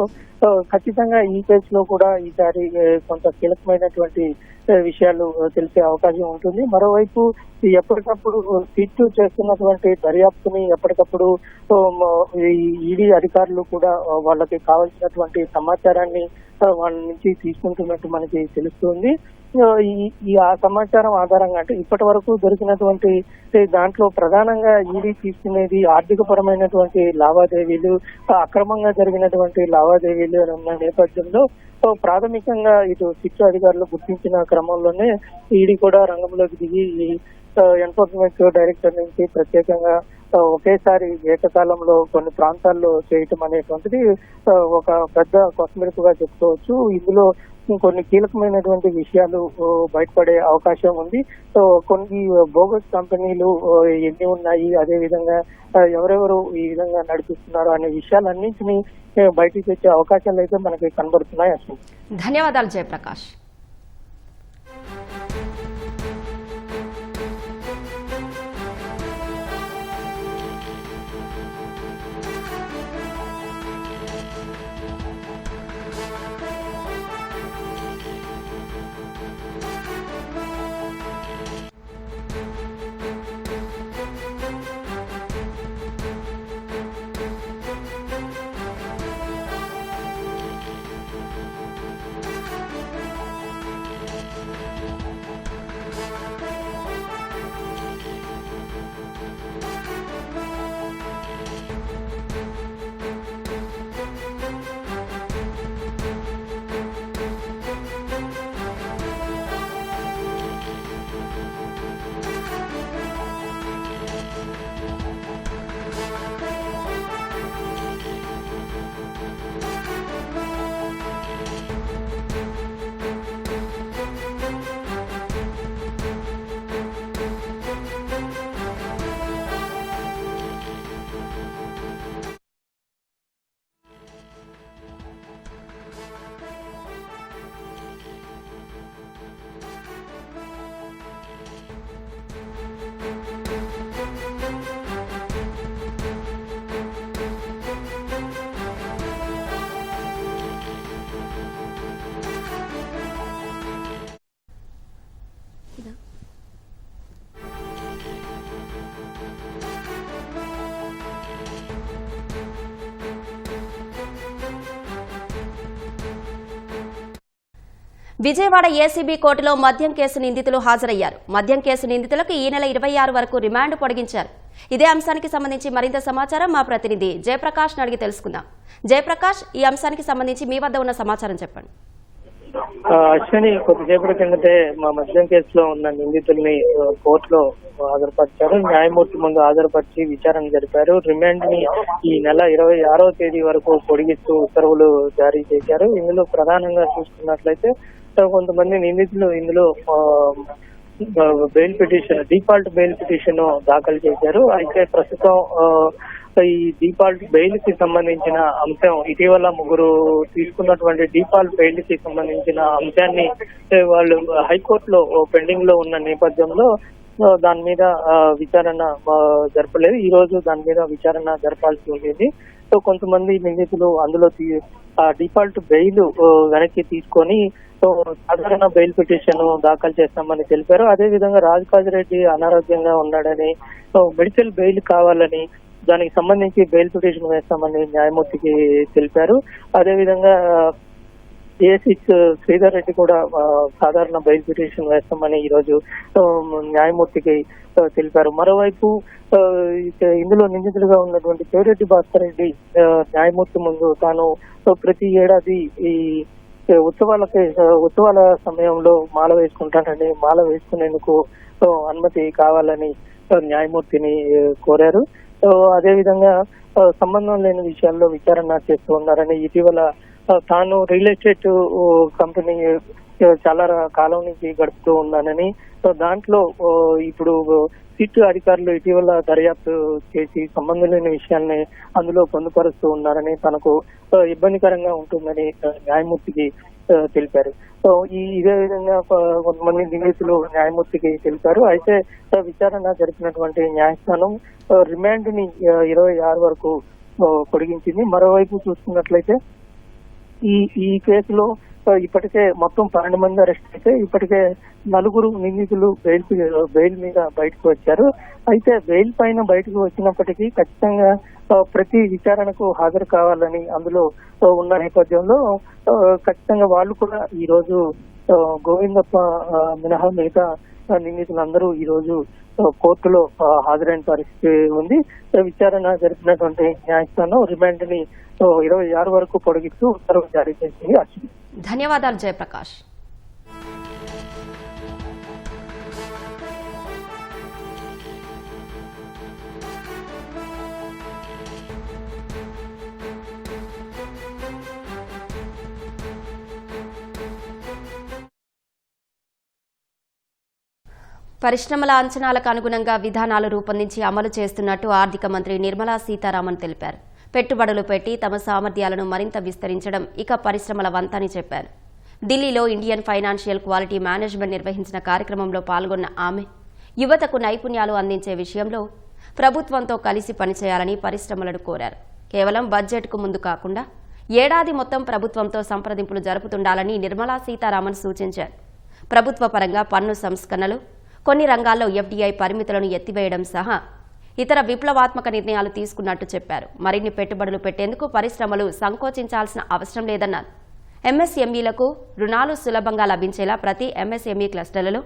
ఖచ్చితంగా ఈ కేసులో కూడా ఈసారి కొంత కీలకమైనటువంటి విషయాలు తెలిసే అవకాశం ఉంటుంది. మరోవైపు ఎప్పటికప్పుడు సిట్ చేస్తున్నటువంటి దర్యాప్తుని ఎప్పటికప్పుడు ఈడీ అధికారులు కూడా వాళ్ళకి కావాల్సినటువంటి సమాచారాన్ని వాళ్ళ నుంచి తీసుకుంటున్నట్టు మనకి తెలుస్తుంది. ఆ సమాచారం ఆధారంగా అంటే ఇప్పటి వరకు దొరికినటువంటి దాంట్లో ప్రధానంగా ఈడీ తీసుకునేది ఆర్థిక పరమైనటువంటి లావాదేవీలు, అక్రమంగా జరిగినటువంటి లావాదేవీలు ఉన్న నేపథ్యంలో ప్రాథమికంగా ఇటు సిట్ అధికారులు గుర్తించిన క్రమంలోనే ఈడీ కూడా రంగంలోకి దిగి ఎన్ఫోర్స్మెంట్ డైరెక్టర్ నుంచి ప్రత్యేకంగా ఒకేసారి ఏకకాలంలో కొన్ని ప్రాంతాల్లో చేయటం అనేటువంటిది ఒక పెద్ద కొసమెరుపుగా చెప్పుకోవచ్చు. ఇందులో కొన్ని కీలకమైనటువంటి విషయాలు బయటపడే అవకాశం ఉంది. కొన్ని బోగస్ కంపెనీలు ఎన్ని ఉన్నాయి, అదే విధంగా ఎవరెవరు ఈ విధంగా నడిపిస్తున్నారు అనే విషయాలన్నింటినీ బయటికి తెచ్చే అవకాశాలు అయితే మనకి కనబడుతున్నాయి. అసలు ధన్యవాదాలు జయప్రకాష్. విజయవాడ ఏసీబీ కోర్టులో మద్యం కేసు నిందితులు హాజరయ్యారు. మద్యం కేసు నిందితులకు ఈ నెల 26 వరకు రిమాండ్ పొడిగించారు. ఇదే అంశానికి సంబంధించి మరింత సమాచారం మా ప్రతినిధి జయప్రకాష్ అడిగి తెలుసుకుందాం. జయప్రకాష్, ఈ అంశానికి సంబంధించి మీ వద్ద ఉన్న సమాచారం చెప్పండి. అశ్విని, కొద్దిసేపటి కిందటే మా మద్యం కేసులో ఉన్న నిందితుల్ని కోర్టులో హాజరుపరిచారు. న్యాయమూర్తి ముందు హాజరుపరిచి విచారణ జరిపారు. రిమాండ్ ని ఈ నెల 26వ తేదీ వరకు పొడిగిస్తూ ఉత్తర్వులు జారీ చేశారు. ఇందులో ప్రధానంగా చూసుకున్నట్లయితే కొంతమంది నిందితులు ఇందులో bail petition, default bail petition దాఖలు చేశారు. అయితే ప్రస్తుతం ఈ డిఫాల్ట్ బెయిల్ కి సంబంధించిన అంశం, ఇటీవల ముగ్గురు తీసుకున్నటువంటి డిఫాల్ట్ బెయిల్ కి సంబంధించిన అంశాన్ని వాళ్ళు హైకోర్టులో పెండింగ్ లో ఉన్న నేపథ్యంలో దాని మీద విచారణ జరపలేదు. ఈ రోజు దాని మీద విచారణ జరపాల్సి ఉండేది. సో కొంతమంది నిందితులు అందులో డిఫాల్ట్ బెయిల్ వెనక్కి తీసుకొని సాధారణ బెయిల్ పిటిషన్ దాఖలు చేస్తామని తెలిపారు. అదేవిధంగా రాజకాజిరెడ్డి అనారోగ్యంగా ఉన్నాడని, మెడికల్ బెయిల్ కావాలని, దానికి సంబంధించి బెయిల్ పిటిషన్ వేస్తామని న్యాయమూర్తికి తెలిపారు. అదేవిధంగా ఏ6 శ్రీధర్ రెడ్డి కూడా సాధారణ బెయిల్ పిటిషన్ వేస్తామని ఈ రోజు న్యాయమూర్తికి తెలిపారు. మరోవైపు ఇందులో నిందితులుగా ఉన్నటువంటి పేరెడ్డి భాస్కర్ రెడ్డి న్యాయమూర్తి ముందు తాను ప్రతి ఏడాది ఈ ఉత్సవాల సమయంలో మాల వేసుకుంటానని, మాల వేసుకునేందుకు అనుమతి కావాలని న్యాయమూర్తిని కోరారు. అదేవిధంగా సంబంధం లేని విషయాల్లో విచారణ చేస్తూ ఉన్నారని, ఇటీవల తాను రియల్ ఎస్టేట్ కంపెనీ చాలా కాలం నుంచి గడుపుతూ ఉన్నానని, దాంట్లో ఇప్పుడు సిట్ అధికారులు ఇటీవల దర్యాప్తు చేసి సంబంధం లేని విషయాల్ని అందులో పొందుపరుస్తూ ఉన్నారని, తనకు ఇబ్బందికరంగా ఉంటుందని న్యాయమూర్తికి తెలిపారు. ఇదే విధంగా కొంతమంది నిందితులు న్యాయమూర్తికి తెలిపారు. అయితే విచారణ జరిపినటువంటి న్యాయస్థానం రిమాండ్ ని 26 వరకు పొడిగించింది. మరోవైపు చూసుకున్నట్లయితే ఈ కేసులో ఇప్పటికే మొత్తం 12 మంది అరెస్ట్ అయితే ఇప్పటికే 4 నిందితులు బెయిల్ మీద బయటకు వచ్చారు. అయితే బెయిల్ పైన బయటకు వచ్చినప్పటికీ ఖచ్చితంగా ప్రతి విచారణకు హాజరు కావాలని అందులో ఉన్న నేపథ్యంలో ఖచ్చితంగా వాళ్ళు కూడా ఈ రోజు గోవిందప్ప మినహా మిగతా నిందితులందరూ ఈ రోజు కోర్టులో హాజరైన పరిస్థితి ఉంది. విచారణ జరిపినటువంటి న్యాయస్థానం రిమాండ్ ని 26 వరకు పొడిగిస్తూ ఉత్తర్వులు జారీ చేసింది. ధన్యవాదాలు జయప్రకాష్. పరిశ్రమల అంచనాలకు అనుగుణంగా విధానాలు రూపొందించి అమలు చేస్తున్నట్టు ఆర్థిక మంత్రి నిర్మలా సీతారామన్ తెలిపారు. పెట్టుబడులు పెట్టి తమ సామర్థ్యాలను మరింత విస్తరించడం ఇక పరిశ్రమల వంతని చెప్పారు. ఢిల్లీలో ఇండియన్ ఫైనాన్షియల్ క్వాలిటీ మేనేజ్మెంట్ నిర్వహించిన కార్యక్రమంలో పాల్గొన్న ఆమె యువతకు నైపుణ్యాలు అందించే విషయంలో ప్రభుత్వంతో కలిసి పనిచేయాలని పరిశ్రమలను కోరారు. కేవలం బడ్జెట్కు ముందు కాకుండా ఏడాది మొత్తం ప్రభుత్వంతో సంప్రదింపులు జరుపుతుండాలని నిర్మలా సీతారామన్ సూచించారు. ప్రభుత్వ పరంగా పన్ను సంస్కరణలు, కొన్ని రంగాల్లో ఎఫ్డీఐ పరిమితులను ఎత్తివేయడం సహా ఇతర విప్లవాత్మక నిర్ణయాలు తీసుకున్నట్టు చెప్పారు. మరిన్ని పెట్టుబడులు పెట్టేందుకు పరిశ్రమలు సంకోచించాల్సిన అవసరం లేదన్నారు. ఎంఎస్ఎంఈలకు రుణాలు సులభంగా లభించేలా ప్రతి ఎంఎస్ఎంఈ క్లస్టర్లలో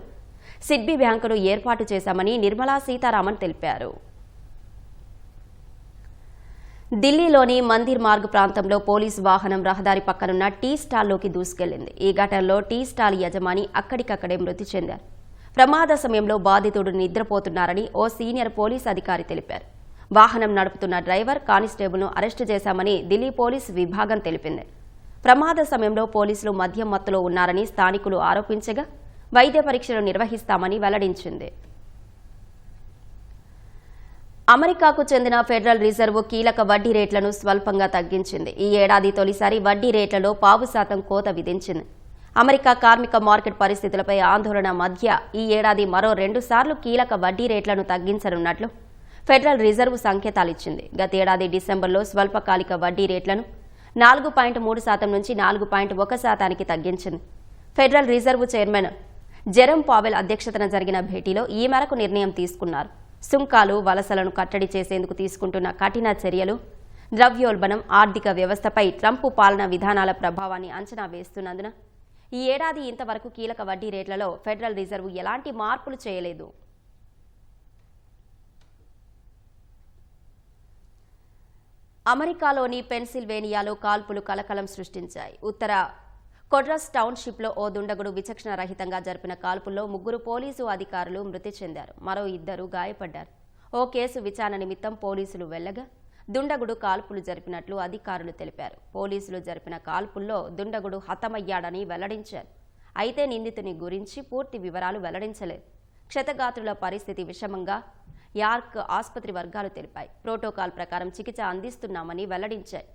సిడ్బీ బ్యాంకును ఏర్పాటు చేశామని నిర్మలా సీతారామన్ తెలిపారు. ఢిల్లీలోని మందిర్ మార్గ్ ప్రాంతంలో పోలీసు వాహనం రహదారి పక్కనున్న టీ స్టాల్లోకి దూసుకెళ్లింది. ఈ ఘటనలో టీ స్టాల్ యజమాని అక్కడికక్కడే మృతి చెందారు. ప్రమాద సమయంలో బాధితుడు నిద్రపోతున్నారని ఓ సీనియర్ పోలీస్ అధికారి తెలిపారు. వాహనం నడుపుతున్న డ్రైవర్, కానిస్టేబుల్ను అరెస్టు చేశామని ఢిల్లీ పోలీసు విభాగం తెలిపింది. ప్రమాద సమయంలో పోలీసులు మద్యం మత్తులో ఉన్నారని స్థానికులు ఆరోపించగా వైద్య పరీక్షలు నిర్వహిస్తామని వెల్లడించింది. అమెరికాకు చెందిన ఫెడరల్ రిజర్వ్ కీలక వడ్డీ రేట్లను స్వల్పంగా తగ్గించింది. ఈ ఏడాది తొలిసారి వడ్డీ రేట్లలో 0.5% కోత విధించింది. అమెరికా కార్మిక మార్కెట్ పరిస్థితులపై ఆందోళన మధ్య ఈ ఏడాది మరో 2 సార్లు కీలక వడ్డీ రేట్లను తగ్గించనున్నట్లు ఫెడరల్ రిజర్వ్ సంకేతాలిచ్చింది. గతేడాది డిసెంబర్లో స్వల్పకాలిక వడ్డీ రేట్లను 4.3% నుంచి 4.1%కి తగ్గించింది. ఫెడరల్ రిజర్వ్ చైర్మన్ జెరమ్ పావెల్ అధ్యక్షతన జరిగిన భేటీలో ఈ మేరకు నిర్ణయం తీసుకున్నారు. సుంకాలు, వలసలను కట్టడి చేసేందుకు తీసుకుంటున్న కఠిన చర్యలు, ద్రవ్యోల్బణం, ఆర్థిక వ్యవస్థపై ట్రంప్ పాలనా విధానాల ప్రభావాన్ని అంచనా వేస్తున్నందున ఈ ఏడాది ఇంతవరకు కీలక వడ్డీ రేట్లలో ఫెడరల్ రిజర్వ్ ఎలాంటి మార్పులు చేయలేదు. అమెరికాలోని పెన్సిల్వేనియాలో కాల్పులు కలకలం సృష్టించాయి. ఉత్తర కొడ్రస్ టౌన్షిప్లో ఓ దుండగుడు విచక్షణ రహితంగా జరిపిన కాల్పుల్లో 3 పోలీసు అధికారులు మృతి చెందారు. మరో 2 గాయపడ్డారు. ఓ కేసు విచారణ నిమిత్తం పోలీసులు వెళ్లగా దుండగుడు కాల్పులు జరిపినట్లు అధికారులు తెలిపారు. పోలీసులు జరిపిన కాల్పుల్లో దుండగుడు హతమయ్యాడని వెల్లడించారు. అయితే నిందితుని గురించి పూర్తి వివరాలు వెల్లడించలేదు. క్షతగాత్రుల పరిస్థితి విషమంగా యార్క్ ఆసుపత్రి వర్గాలు తెలిపాయి. ప్రోటోకాల్ ప్రకారం చికిత్స అందిస్తున్నామని వెల్లడించాయి.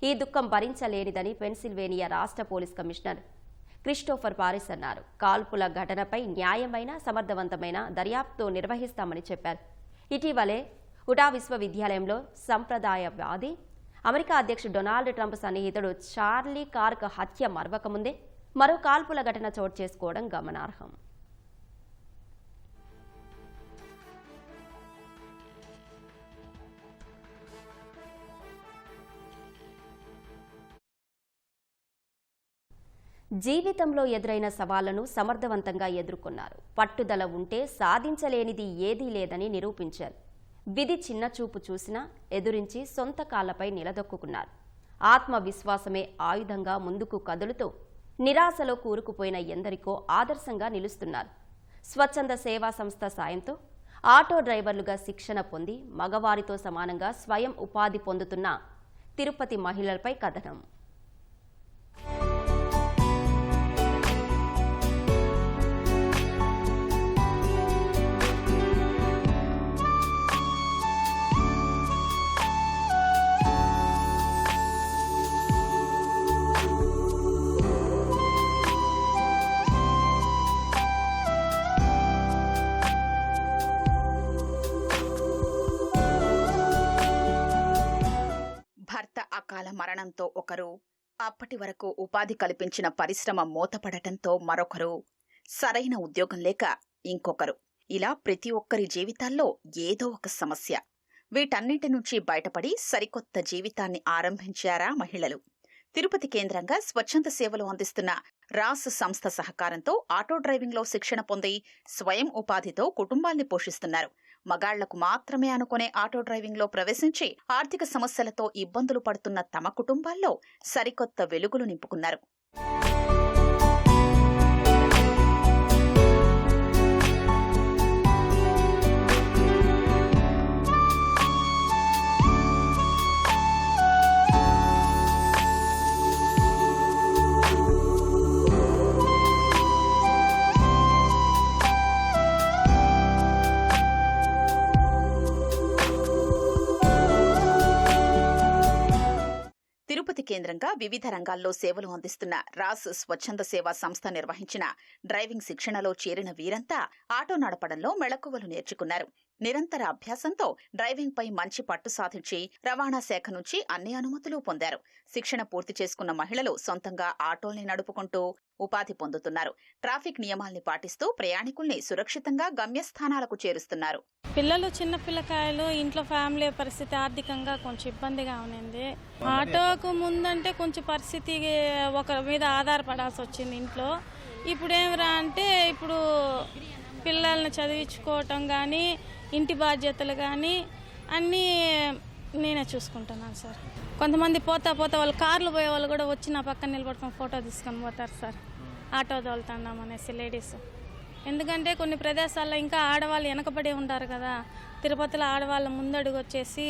ఈ దుఃఖం భరించలేనిదని పెన్సిల్వేనియా రాష్ట్ర పోలీస్ కమిషనర్ క్రిస్టోఫర్ పారిస్ అన్నారు. కాల్పుల ఘటనపై న్యాయమైన, సమర్థవంతమైన దర్యాప్తు నిర్వహిస్తామని చెప్పారు. ఇటీవలే ఉటా విశ్వవిద్యాలయంలో సంప్రదాయవాది అమెరికా అధ్యక్షుడు డొనాల్డ్ ట్రంప్ సన్నిహితుడు చార్లీ కార్క్ హత్య మరవకముందే మరో కాల్పుల ఘటన చోటు చేసుకోవడం గమనార్హం. జీవితంలో ఎదురైన సవాళ్లను సమర్థవంతంగా ఎదుర్కొన్నారు. పట్టుదల ఉంటే సాధించలేనిది ఏదీ లేదని నిరూపించారు. విధి చిన్నచూపు చూసినా ఎదురించి సొంత కాళ్లపై నిలదొక్కున్నారు. ఆత్మవిశ్వాసమే ఆయుధంగా ముందుకు కదులుతూ నిరాశలో కూరుకుపోయిన ఎందరికో ఆదర్శంగా నిలుస్తున్నారు. స్వచ్ఛంద సేవా సంస్థ సాయంతో ఆటో డ్రైవర్లుగా శిక్షణ పొంది మగవారితో సమానంగా స్వయం ఉపాధి పొందుతున్న తిరుపతి మహిళలపై కథనం. భర్త అకాల మరణంతో ఒకరు, అప్పటి వరకు ఉపాధి కల్పించిన పరిశ్రమ మూతపడటంతో మరొకరు, సరైన ఉద్యోగం లేక ఇంకొకరు, ఇలా ప్రతి ఒక్కరి జీవితాల్లో ఏదో ఒక సమస్య. వీటన్నింటి నుంచి బయటపడి సరికొత్త జీవితాన్ని ఆరంభించారా మహిళలు. తిరుపతి కేంద్రంగా స్వచ్ఛంద సేవలు అందిస్తున్న రాస్ సంస్థ సహకారంతో ఆటో డ్రైవింగ్లో శిక్షణ పొంది స్వయం ఉపాధితో కుటుంబాల్ని పోషిస్తున్నారు. మగాళ్లకు మాత్రమే అనుకునే ఆటో డ్రైవింగ్లో ప్రవేశించి ఆర్థిక సమస్యలతో ఇబ్బందులు పడుతున్న తమ కుటుంబాల్లో సరికొత్త వెలుగులు నింపుకున్నారు. తిరుపతి కేంద్రంగా వివిధ రంగాల్లో సేవలు అందిస్తున్న రాస్ స్వచ్ఛంద సేవా సంస్థ నిర్వహించిన డ్రైవింగ్ శిక్షణలో చేరిన వీరంతా ఆటో నడపడంలో మెళకువలు నేర్చుకున్నారు. నిరంతర అభ్యాసంతో డ్రైవింగ్ పై మంచి పట్టు సాధించి రవాణా శాఖ నుంచి అన్ని అనుమతులు పొందారు. శిక్షణ పూర్తి చేసుకున్న మహిళలు సొంతంగా ఆటోల్ని నడుపుకుంటూ ఉపాధి పొందుతున్నారు. ట్రాఫిక్ నియమాల్ని పాటిస్తూ ప్రయాణికుల్ని సురక్షితంగా గమ్యస్థానాలకు చేరుస్తున్నారు. పిల్లలు చిన్న పిల్లకాయలు, ఇంట్లో ఫ్యామిలీ పరిస్థితి ఆర్థికంగా కొంచెం ఇబ్బందిగా ఉంది. ఆటోకు ముందంటే కొంచెం పరిస్థితి ఒకరి మీద ఆధారపడాల్సి వచ్చింది ఇంట్లో. ఇప్పుడు ఏమిరా అంటే ఇప్పుడు పిల్లల్ని చదివించుకోవటం కానీ, ఇంటి బాధ్యతలు కానీ అన్నీ నేనే చూసుకుంటున్నాను సార్. కొంతమంది పోతా వాళ్ళు కార్లు పోయే వాళ్ళు కూడా వచ్చి నా పక్కన నిలబడుకొని ఫోటో తీసుకొని పోతారు సార్. ఆటో తోలుతున్నాం అనేసి లేడీస్. ఎందుకంటే కొన్ని ప్రదేశాల్లో ఇంకా ఆడవాళ్ళు వెనకబడి ఉంటారు కదా. తిరుపతిలో ఆడవాళ్ళ ముందడుగు వచ్చేసి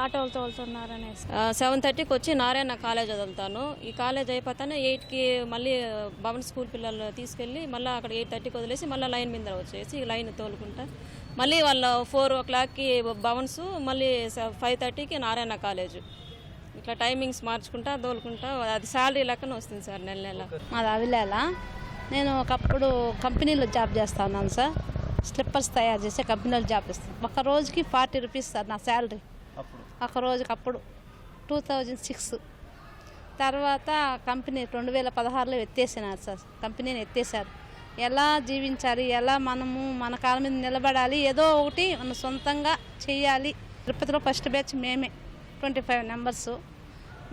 ఆటోలు తోలుతున్నారు అనేసి. 7:30కి వచ్చి నారాయణ కాలేజ్ వదులుతాను. ఈ కాలేజ్ అయిపోతానే 8కి మళ్ళీ భవన్ స్కూల్ పిల్లలు తీసుకెళ్ళి మళ్ళీ అక్కడ 8:30కి వదిలేసి మళ్ళీ లైన్ మీద వచ్చేసి లైన్ తోలుకుంటా మళ్ళీ వాళ్ళ 4 o'clockకి భవన్స్, మళ్ళీ 5:30కి నారాయణ కాలేజ్. ఇట్లా టైమింగ్స్ మార్చుకుంటా తోలుకుంటా. అది శాలరీ లెక్కన వస్తుంది సార్ నెల నెల. మాది అవిలేలా. నేను ఒకప్పుడు కంపెనీలో జాబ్ చేస్తా ఉన్నాను సార్. స్లిప్పర్స్ తయారు చేసే కంపెనీలో జాబ్ చేస్తాను. ఒక రోజుకి 40 రూపీస్ సార్ నా శాలరీ. ఒక రోజుకి అప్పుడు 2006 తర్వాత కంపెనీ 2016లో ఎత్తేసినారు సార్. కంపెనీని ఎత్తేసారు. ఎలా జీవించాలి, ఎలా మనము మన కాళ్ళ మీద నిలబడాలి, ఏదో ఒకటి మనం సొంతంగా చేయాలి. తిరుపతిలో ఫస్ట్ బ్యాచ్ మేమే 25 మెంబర్స్.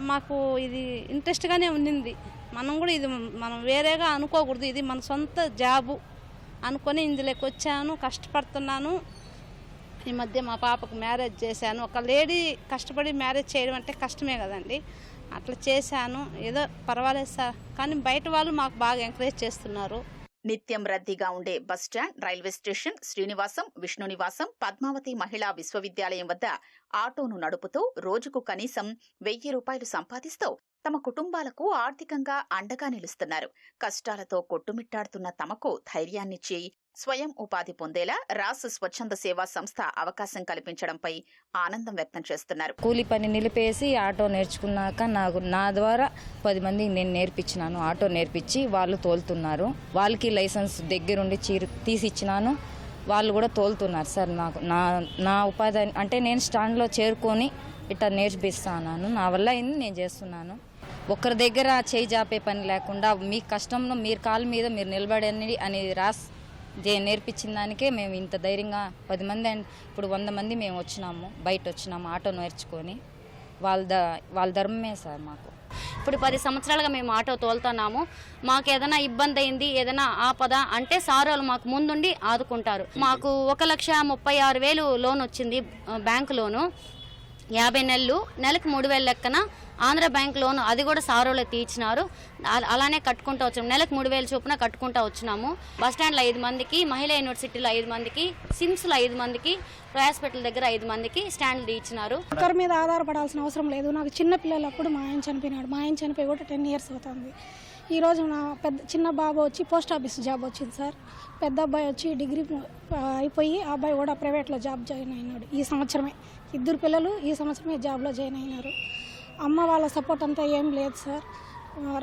మాకు ఇది ఇంట్రెస్ట్గానే ఉండింది. మనం కూడా ఇది మనం వేరేగా అనుకోకూడదు, ఇది మన సొంత జాబు అనుకొని ఇందులోకి వచ్చాను, కష్టపడుతున్నాను. ఈ మధ్య మా పాపకు మ్యారేజ్ చేశాను. ఒక లేడీ కష్టపడి మ్యారేజ్ చేయడం అంటే కష్టమే కదండి. అట్లా చేశాను. ఏదో పర్వాలేదు సార్. కానీ బయట వాళ్ళు మాకు బాగా ఎంకరేజ్ చేస్తున్నారు. నిత్యం రద్దీగా ఉండే bus stand, railway station, Srinivasam, Vishnunivasam, Padmavati మహిళా విశ్వవిద్యాలయం వద్ద ఆటోను నడుపుతూ రోజుకు కనీసం 1000 రూపాయలు సంపాదిస్తూ తమ కుటుంబాలకు ఆర్థికంగా అండగా నిలుస్తున్నారు. కష్టాలతో కొట్టుమిట్టాడుతున్న తమకు ధైర్యాన్నిచ్చి స్వయం ఉపాధి పొందేలా రాష్ట్ర స్వచ్ఛంద సేవా సంస్థ అవకాశం కల్పించడంపై ఆనందం వ్యక్తం చేస్తున్నారు. కూలి పని నిలిపేసి ఆటో నేర్చుకున్నాక నా ద్వారా 10 మందికి నేను నేర్పించినాను. ఆటో నేర్పించి వాళ్ళు తోలుతున్నారు. వాళ్ళకి లైసెన్స్ దగ్గరుండి తీసిచ్చినాను. వాళ్ళు కూడా తోలుతున్నారు సార్. నాకు నా ఉపాధి అంటే నేను స్టాండ్లో చేరుకొని ఇట్లా నేర్పిస్తాను. నా వల్ల అయింది నేను చేస్తున్నాను. ఒకరి దగ్గర చేయి జాపే పని లేకుండా మీ కష్టంలో మీరు కాళ్ళ మీద మీరు నిలబడని అని నేర్పించిన దానికే మేము ఇంత ధైర్యంగా 10 మంది ఇప్పుడు 100 మంది మేము బయట వచ్చినాము ఆటో నేర్చుకొని. వాళ్ళ ధర్మమే సార్ మాకు. ఇప్పుడు 10 సంవత్సరాలుగా మేము ఆటో తోలుతున్నాము. మాకు ఏదైనా ఇబ్బంది అయింది, ఏదైనా ఆపద అంటే సార్ వాళ్ళు మాకు ముందుండి ఆదుకుంటారు. మాకు 1,36,000 లోన్ వచ్చింది, బ్యాంకు లోను. 50 నెలలు, నెలకు 3,000 లెక్కన ఆంధ్ర బ్యాంక్ లోన్, అది కూడా సారోలో తీర్చినారు. అలానే కట్టుకుంటూ వచ్చాము. నెలకు 3,000 చొప్పున కట్టుకుంటూ వచ్చినాము. బస్టాండ్లో 5 మందికి, మహిళా యూనివర్సిటీలో 5 మందికి, సిమ్స్లో 5 మందికి, హాస్పిటల్ దగ్గర 5 మందికి స్టాండ్లు ఇచ్చినారు. ఒకరి మీద ఆధారపడాల్సిన అవసరం లేదు. నాకు చిన్న పిల్లలప్పుడు మా ఆయన చనిపోయినాడు. మా ఆయన చనిపోయి కూడా 10 ఇయర్స్ అవుతుంది. ఈరోజు నా చిన్న బాబు వచ్చి పోస్ట్ ఆఫీస్ జాబ్ వచ్చింది సార్. పెద్ద అబ్బాయి వచ్చి డిగ్రీ అయిపోయి ఆ అబ్బాయి కూడా ప్రైవేట్లో జాబ్ జాయిన్ అయినాడు. ఈ సంవత్సరమే 2 పిల్లలు ఈ సంవత్సరమే జాబ్లో జాయిన్ అయినారు. అమ్మ వాళ్ళ సపోర్ట్ అంతా ఏం లేదు సార్.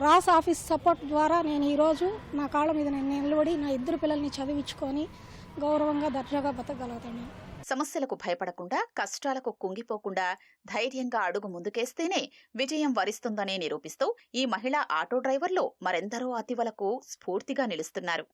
రాస్ ఆఫీస్ సపోర్ట్ ద్వారా నేను ఈరోజు నా కాళ్ళ మీద నేను నిలబడి నా 2 పిల్లల్ని చదివించుకొని గౌరవంగా దర్జాగా బతకగలుగుతాను. సమస్యలకు భయపడకుండా, కష్టాలకు కుంగిపోకుండా ధైర్యంగా అడుగు ముందుకేస్తేనే విజయం వరిస్తుందని నిరూపిస్తూ ఈ మహిళా ఆటో డ్రైవర్లు మరెందరో అతివలకు స్ఫూర్తిగా నిలుస్తున్నారు.